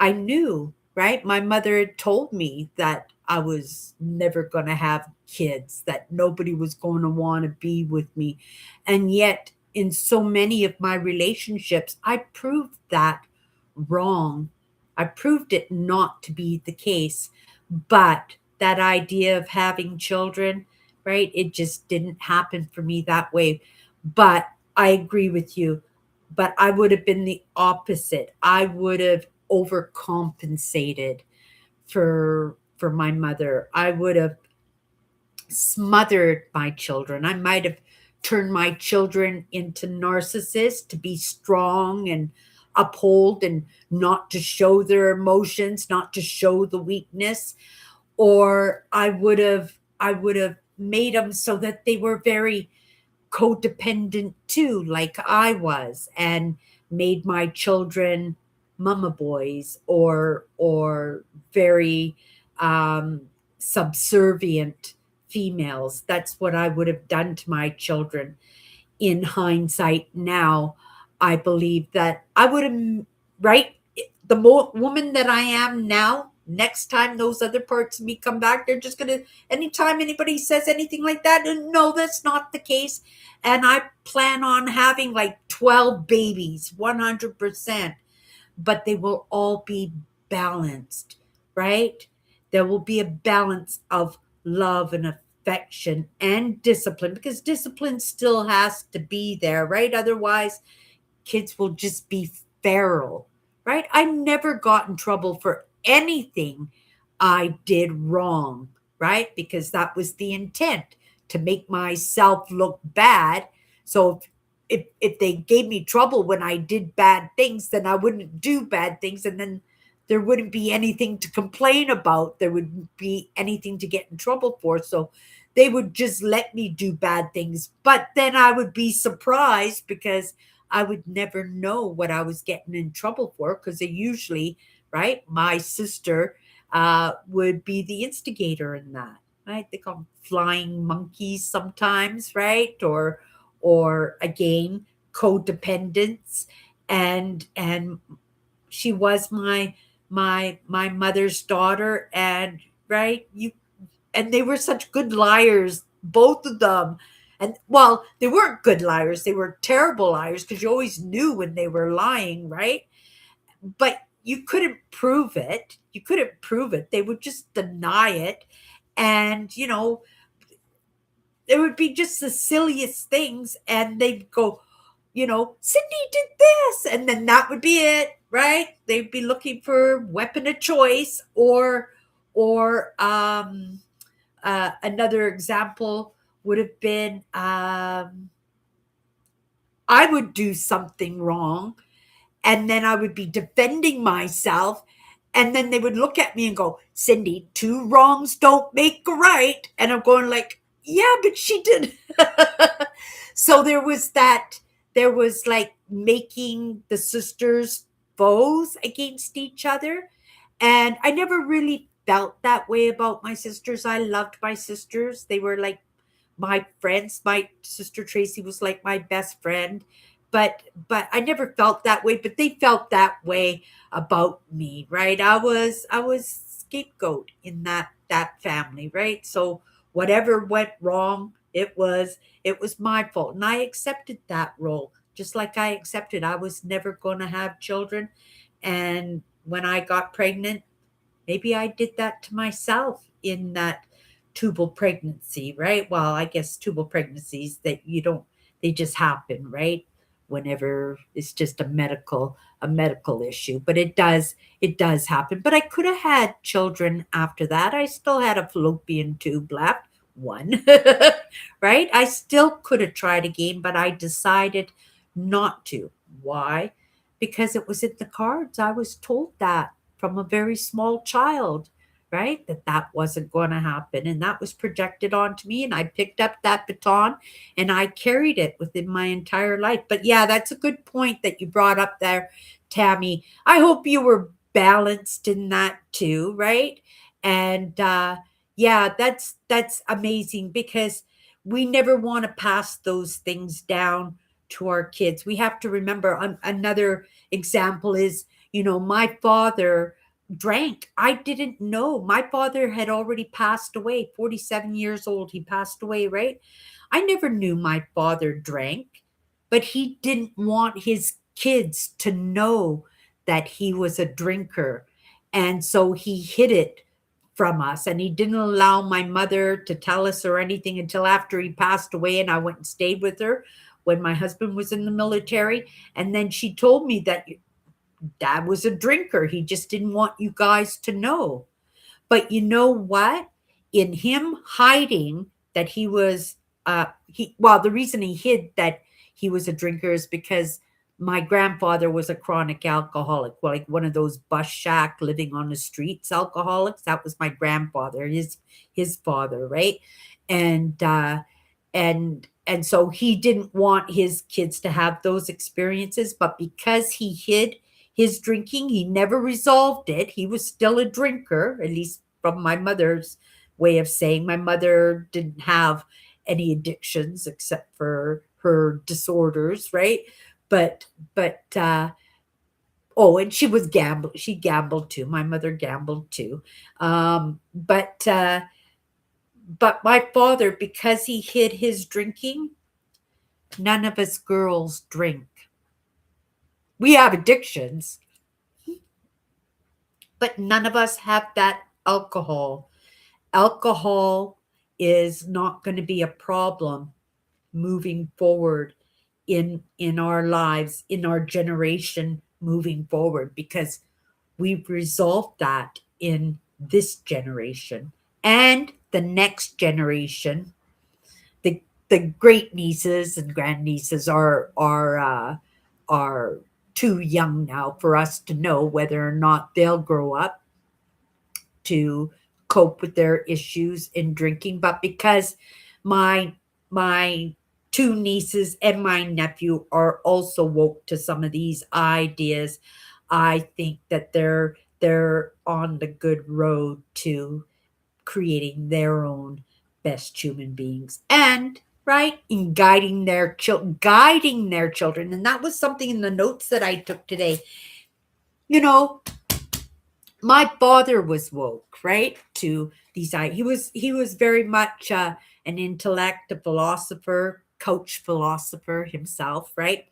S1: I knew, right? My mother had told me that I was never going to have kids, that nobody was going to want to be with me. And yet, in so many of my relationships, I proved that wrong. I proved it not to be the case. But that idea of having children, right? It just didn't happen for me that way. But I agree with you. But I would have been the opposite. I would have overcompensated for my mother. I would have smothered my children. I might have turned my children into narcissists to be strong and uphold and not to show their emotions, not to show the weakness. Or I would have made them so that they were very codependent too, like I was, and made my children mama boys or very um, subservient females. That's what I would have done to my children. In hindsight, now I believe that I would have, right? The woman that I am now, next time those other parts of me come back, they're just gonna, anytime anybody says anything like that, no, that's not the case. And I plan on having like 12 babies, 100%, but they will all be balanced, right? There will be a balance of love and affection and discipline because discipline still has to be there, right? Otherwise, kids will just be feral, right? I never got in trouble for anything I did wrong, right? Because that was the intent, to make myself look bad. So if they gave me trouble when I did bad things, then I wouldn't do bad things, and then there wouldn't be anything to complain about. There wouldn't be anything to get in trouble for. So they would just let me do bad things. But then I would be surprised because I would never know what I was getting in trouble for because they usually, right, my sister would be the instigator in that, right? They call them flying monkeys sometimes, right? Or again, codependence, and she was my mother's daughter, and right, you and they were such good liars, both of them. And well, they weren't good liars, they were terrible liars because you always knew when they were lying, right? But you couldn't prove it. You couldn't prove it. They would just deny it. And, it would be just the silliest things. And they'd go, Cindy did this. And then that would be it, right? They'd be looking for weapon of choice or another example would have been I would do something wrong and then I would be defending myself. And then they would look at me and go, Cindy, two wrongs don't make a right. And I'm going like, yeah, but she did. So there was like making the sisters foes against each other. And I never really felt that way about my sisters. I loved my sisters. They were like my friends. My sister Tracy was like my best friend. But I never felt that way, but they felt that way about me, right? I was scapegoat in that family, right? So whatever went wrong, it was my fault. And I accepted that role. Just like I accepted I was never going to have children. And when I got pregnant, maybe I did that to myself in that tubal pregnancy, right? Well, I guess tubal pregnancies that you don't, they just happen, right? Whenever it's just a medical issue, but it does happen. But I could have had children after that. I still had a fallopian tube left. won, right? I still could have tried again, but I decided not to. Why? Because it was in the cards. I was told that from a very small child, right? That wasn't going to happen. And that was projected onto me. And I picked up that baton and I carried it within my entire life. But yeah, that's a good point that you brought up there, Tammy. I hope you were balanced in that too, right? And yeah, that's amazing because we never want to pass those things down to our kids. We have to remember another example is, my father drank. I didn't know. My father had already passed away, 47 years old. He passed away, right? I never knew my father drank, but he didn't want his kids to know that he was a drinker. And so he hid it from us. And he didn't allow my mother to tell us or anything until after he passed away. And I went and stayed with her when my husband was in the military. And then she told me that dad was a drinker. He just didn't want you guys to know. But you know what? In him hiding that he was, the reason he hid that he was a drinker is because my grandfather was a chronic alcoholic, like one of those bus shack living on the streets alcoholics. That was my grandfather, his father, right? And and so he didn't want his kids to have those experiences, but because he hid his drinking, he never resolved it. He was still a drinker, at least from my mother's way of saying. My mother didn't have any addictions except for her disorders, right? But oh, and she gambled too. My mother gambled too. But my father, because he hid his drinking, none of us girls drink. We have addictions, but none of us have that alcohol. Alcohol is not going to be a problem moving forward in our lives, in our generation moving forward, because we've resolved that in this generation and the next generation. The great nieces and grandnieces are too young now for us to know whether or not they'll grow up to cope with their issues in drinking. But because my my two nieces and my nephew are also woke to some of these ideas, I think that they're on the good road to creating their own best human beings, and right, in guiding their children. And that was something in the notes that I took today. You know, my father was woke, right, to these he was very much an intellect, a philosopher, coach philosopher himself, right?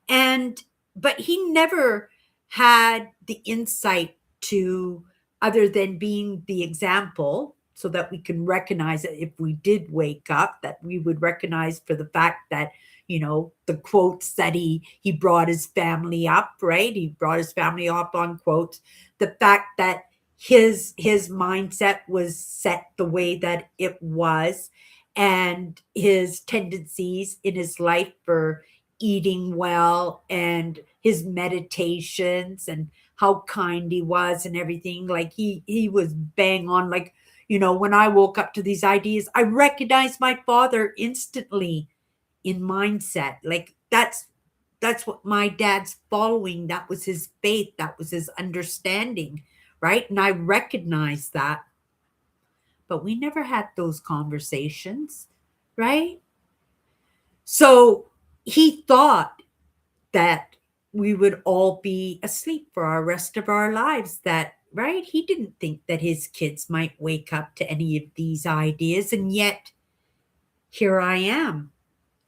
S1: And but he never had the insight to, other than being the example, so that we can recognize that if we did wake up, that we would recognize for the fact that, the quotes that he brought his family up, right? He brought his family up on quotes. The fact that his mindset was set the way that it was, and his tendencies in his life for eating well, and his meditations, and how kind he was and everything. Like he was bang on. Like, when I woke up to these ideas, I recognized my father instantly in mindset. Like that's what my dad's following. That was his faith, that was his understanding, right? And I recognized that. But we never had those conversations, right? So he thought that we would all be asleep for our rest of our lives. That, right? He didn't think that his kids might wake up to any of these ideas. And yet here I am,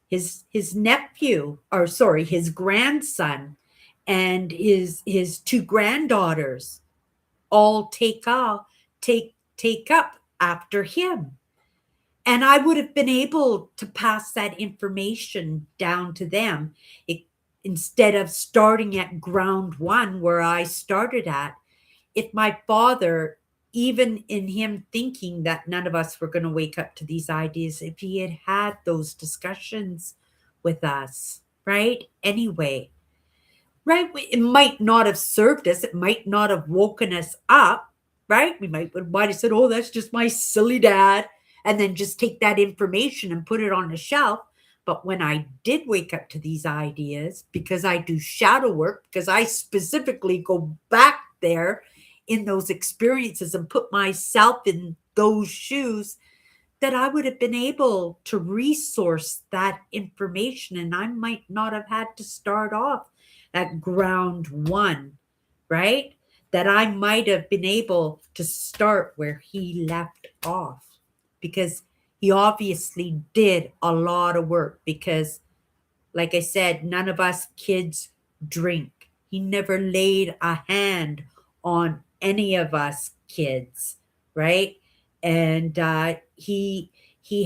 S1: his nephew, or sorry, his grandson, and his two granddaughters all take up after him. And I would have been able to pass that information down to them, it, instead of starting at ground one where I started at. If my father even in him thinking that none of us were going to wake up to these ideas, if he had had those discussions with us, right? Anyway, right? It might not have served us. It might not have woken us up, right? We might have said, "Oh, that's just my silly dad," and then just take that information and put it on the shelf. But when I did wake up to these ideas, because I do shadow work, because I specifically go back there in those experiences and put myself in those shoes, that I would have been able to resource that information, and I might not have had to start off at ground one, right? That I might have been able to start where he left off, because he obviously did a lot of work. Because, like I said, none of us kids drink. He never laid a hand on any of us kids, right? And he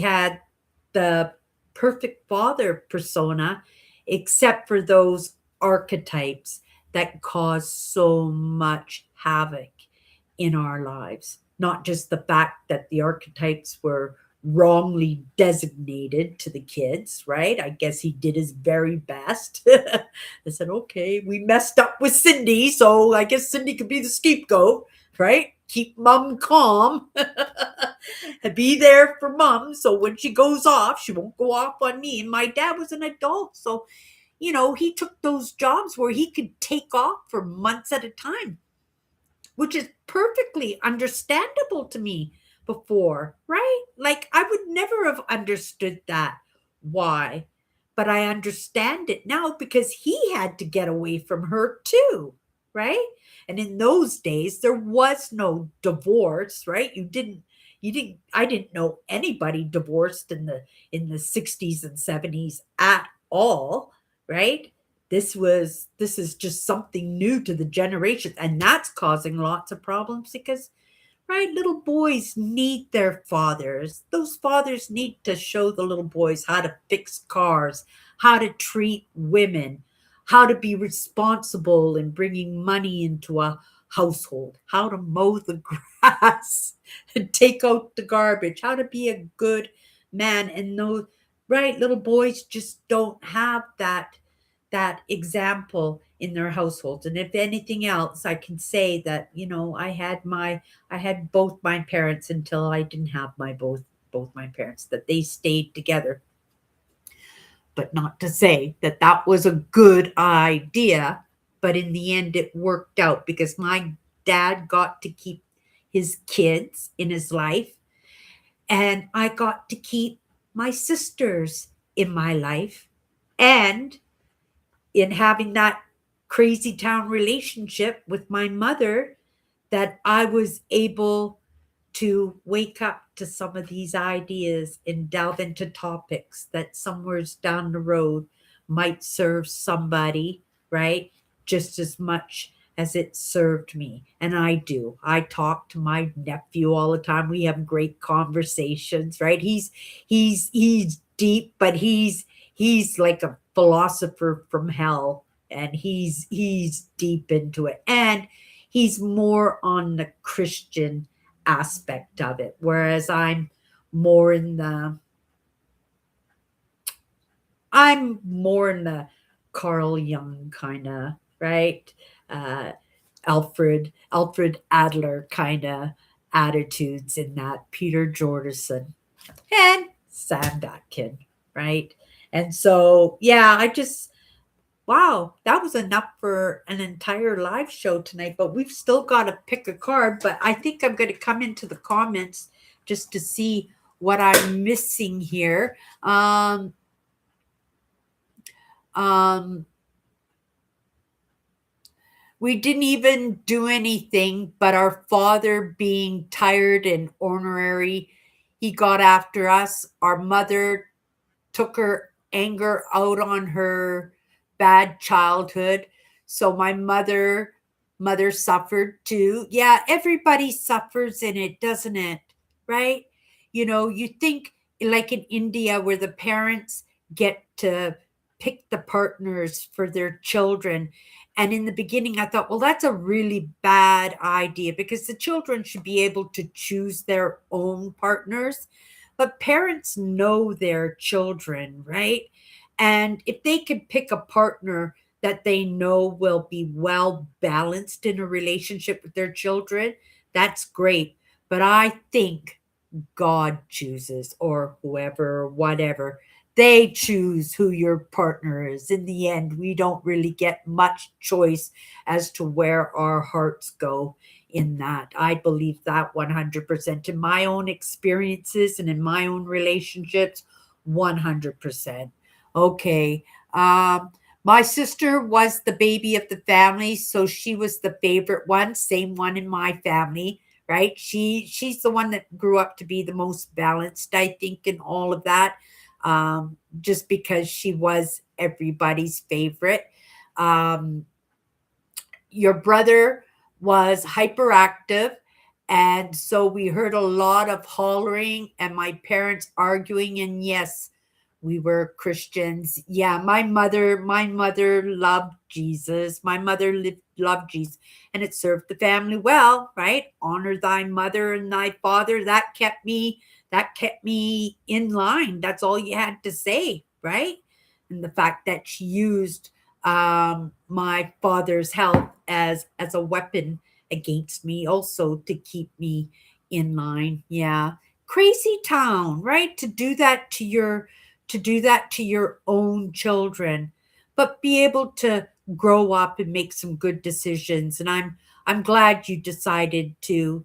S1: had the perfect father persona, except for those archetypes that cause so much havoc in our lives. Not just the fact that the archetypes were wrongly designated to the kids, right? I guess he did his very best. I said, okay, we messed up with Cindy, so I guess Cindy could be the scapegoat, right? Keep mom calm. Be there for mom, so when she goes off, she won't go off on me. And my dad was an adult, so he took those jobs where he could take off for months at a time, which is perfectly understandable to me before, right? Like, I would never have understood that. Why? But I understand it now, because he had to get away from her too, right? And in those days, there was no divorce, right? I didn't know anybody divorced in the 60s and 70s at all, right? This is just something new to the generation, and that's causing lots of problems, because, right, little boys need their fathers. Those fathers need to show the little boys how to fix cars, how to treat women, how to be responsible in bringing money into a household, how to mow the grass and take out the garbage, how to be a good man. And those, right, little boys just don't have that example in their households. And if anything else, I can say that, I had both my parents until I didn't have both my parents, that they stayed together. But not to say that that was a good idea, but in the end it worked out, because my dad got to keep his kids in his life, and I got to keep my sisters in my life. And in having that crazy town relationship with my mother, that I was able to wake up to some of these ideas and delve into topics that somewheres down the road might serve somebody, right? Just as much as it served me. And I do. I talk to my nephew all the time. We have great conversations, right? He's deep, but he's like a philosopher from hell, and he's deep into it. And he's more on the Christian aspect of it, whereas more in the I'm more in the Carl Jung kind of, right? Uh, Alfred Adler kind of attitudes, in that Peter Jordison and Sam Batkin, right? And so, yeah, wow, that was enough for an entire live show tonight, but we've still got to pick a card. But I think I'm going to come into the comments just to see what I'm missing here. Um, we didn't even do anything, but our father being tired and ornery, he got after us. Our mother took her anger out on her bad childhood. So my mother suffered too. Yeah, everybody suffers in it, doesn't it? Right? You think, like in India, where the parents get to pick the partners for their children. And in the beginning, I thought, well, that's a really bad idea because the children should be able to choose their own partners. But parents know their children, right? And if they can pick a partner that they know will be well balanced in a relationship with their children, that's great. But I think God chooses, or whoever, whatever. They choose who your partner is. In the end, we don't really get much choice as to where our hearts go in that. I believe that 100% in my own experiences and in my own relationships. 100%. Okay. My sister was the baby of the family, so she was the favorite one, same one in my family, right? She's the one that grew up to be the most balanced, I think, in all of that, just because she was everybody's favorite. Um, your brother was hyperactive, and so we heard a lot of hollering and my parents arguing, and yes, we were Christians. Yeah, my mother loved Jesus. My mother loved Jesus, and it served the family well, right? Honor thy mother and thy father. That kept me in line. That's all you had to say, right? And the fact that she used my father's health as a weapon against me, also to keep me in line. Yeah, crazy town, right? To do that to your own children, but be able to grow up and make some good decisions. And I'm glad you decided to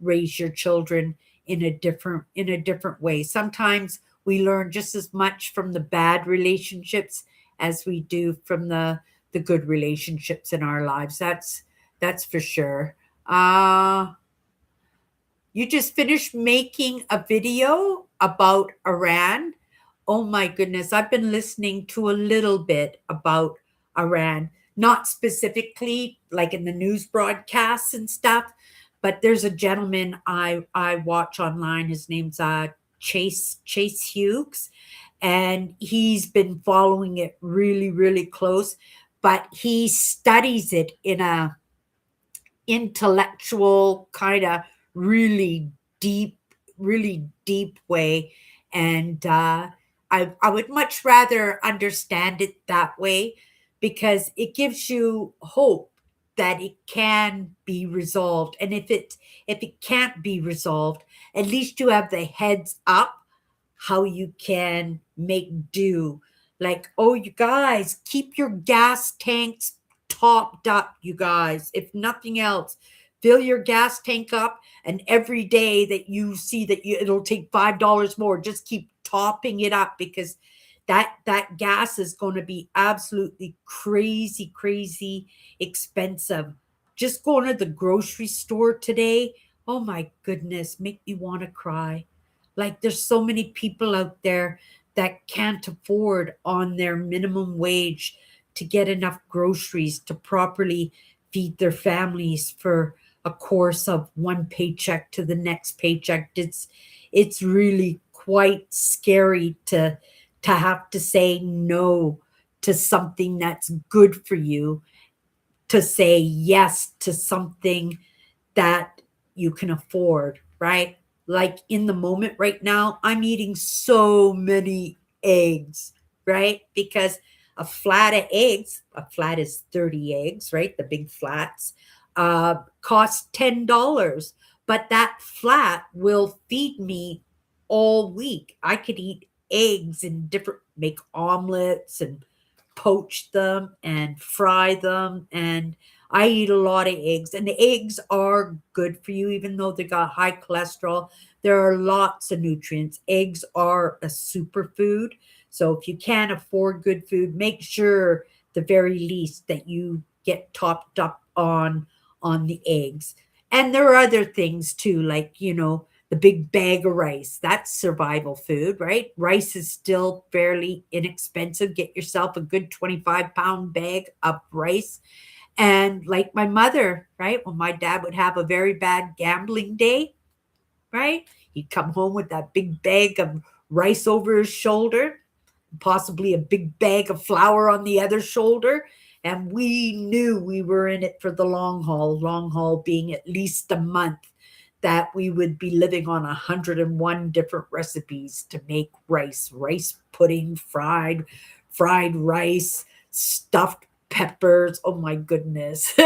S1: raise your children in a different way. Sometimes we learn just as much from the bad relationships as we do from the good relationships in our lives. That's for sure. You just finished making a video about Iran. Oh my goodness, I've been listening to a little bit about Iran, not specifically like in the news broadcasts and stuff, but there's a gentleman I watch online. His name's Chase Hughes, and he's been following it really, really close. But he studies it in a intellectual kind of really deep, really deep way. And I would much rather understand it that way because it gives you hope that it can be resolved. And if it can't be resolved, at least you have the heads up how you can make do. Like, oh, you guys, keep your gas tanks topped up, you guys. If nothing else, fill your gas tank up, and every day that you see that it'll take $5 more, just keep topping it up because that gas is going to be absolutely crazy, crazy expensive. Just going to the grocery store today, oh my goodness, make me want to cry. Like there's so many people out there that can't afford on their minimum wage to get enough groceries to properly feed their families for a course of one paycheck to the next paycheck. It's really quite scary to have to say no to something that's good for you, to say yes to something that you can afford, right? Like in the moment right now, I'm eating so many eggs, right? Because a flat is 30 eggs, right? The big flats cost $10. But that flat will feed me all week. I could eat eggs and make omelets and poach them and fry them, and I eat a lot of eggs, and the eggs are good for you, even though they got high cholesterol. There are lots of nutrients. Eggs are a superfood. So if you can't afford good food, make sure the very least that you get topped up on the eggs. And there are other things too, like the big bag of rice. That's survival food, right? Rice is still fairly inexpensive. Get yourself a good 25-pound bag of rice. And like my mother, right? When my dad would have a very bad gambling day, right? He'd come home with that big bag of rice over his shoulder. possibly a big bag of flour on the other shoulder. And we knew we were in it for the long haul being at least a month, that we would be living on 101 different recipes to make rice pudding, fried rice, stuffed peppers. Oh my goodness.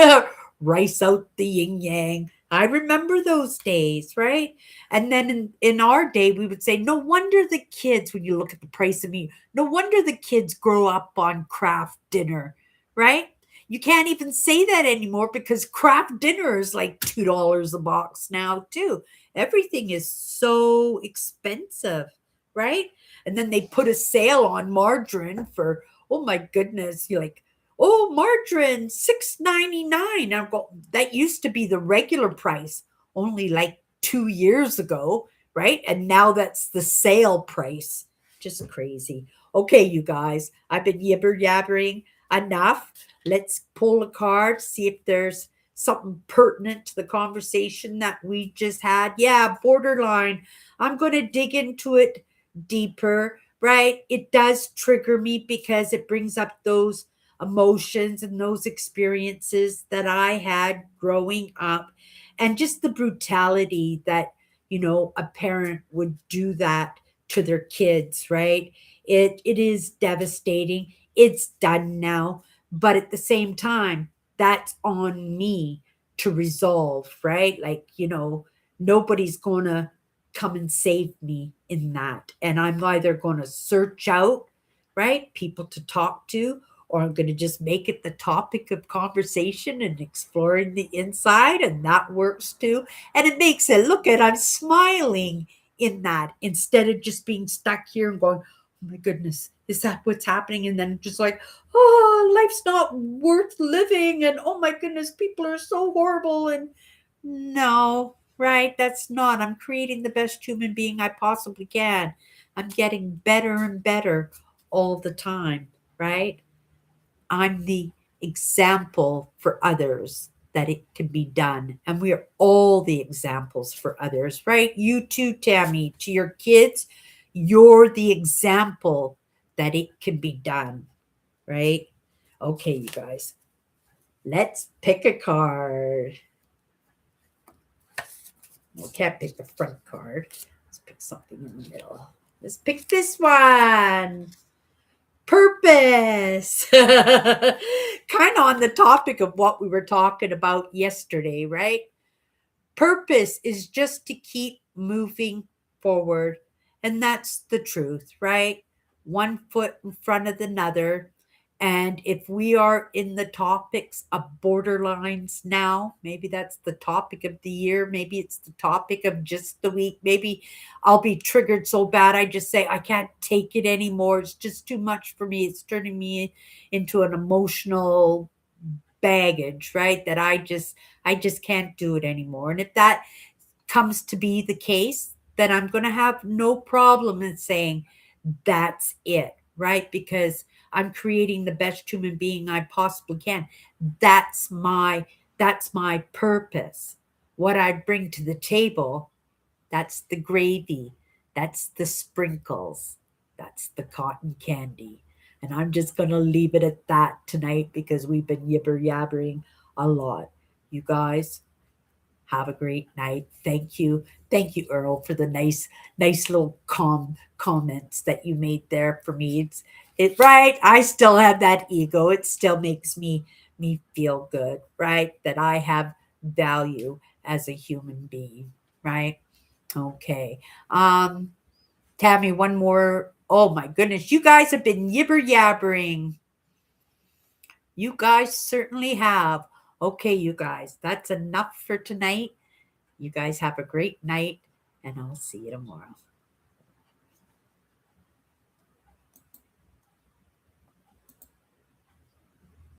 S1: Rice out the yin yang. I remember those days, right? And then in our day, we would say, no wonder the kids, when you look at the price of meat, no wonder the kids grow up on craft dinner, right? You can't even say that anymore because craft dinner is like $2 a box now, too. Everything is so expensive, right? And then they put a sale on margarine for, oh my goodness, you're like, oh, margarine, $6.99. I'm go, that used to be the regular price only like 2 years ago, right? And now that's the sale price. Just crazy. Okay, you guys, I've been yibber yabbering enough. Let's pull a card, see if there's something pertinent to the conversation that we just had. Yeah, borderline. I'm going to dig into it deeper, right? It does trigger me because it brings up those emotions and those experiences that I had growing up, and just the brutality that, a parent would do that to their kids, right? It is devastating. It's done now, but at the same time, that's on me to resolve, right? Like, nobody's going to come and save me in that. And I'm either going to search out, right, people to talk to, or I'm going to just make it the topic of conversation and exploring the inside, and that works too. And it makes it look at I'm smiling in that instead of just being stuck here and going, oh my goodness, is that what's happening? And then just like, oh, life's not worth living, and oh my goodness, people are so horrible. And no, right? That's not. I'm creating the best human being I possibly can. I'm getting better and better all the time, right? I'm the example for others that it can be done. And we are all the examples for others, right? You too, Tammy, to your kids, you're the example that it can be done, right? Okay, you guys, let's pick a card. We can't pick the front card. Let's pick something in the middle. Let's pick this one. Purpose. Kind of on the topic of what we were talking about yesterday, right? Purpose is just to keep moving forward. And that's the truth, right? One foot in front of another. And if we are in the topics of borderlines now, maybe that's the topic of the year. Maybe it's the topic of just the week. Maybe I'll be triggered so bad I just say, I can't take it anymore. It's just too much for me. It's turning me into an emotional baggage, right? That I just can't do it anymore. And if that comes to be the case, then I'm going to have no problem in saying that's it, right? Because I'm creating the best human being I possibly can. That's my that's my purpose. What I bring to the table, that's the gravy, that's the sprinkles, that's the cotton candy. And I'm just going to leave it at that tonight because we've been yibber yabbering a lot. You guys, have a great night. Thank you. Thank you, Earl, for the nice little comments that you made there for me. It's it right. I still have that ego. It still makes me feel good, right? That I have value as a human being, right? Okay. Tammy, one more. Oh my goodness. You guys have been yibber yabbering. You guys certainly have. Okay, you guys, that's enough for tonight. You guys have a great night, and I'll see you tomorrow.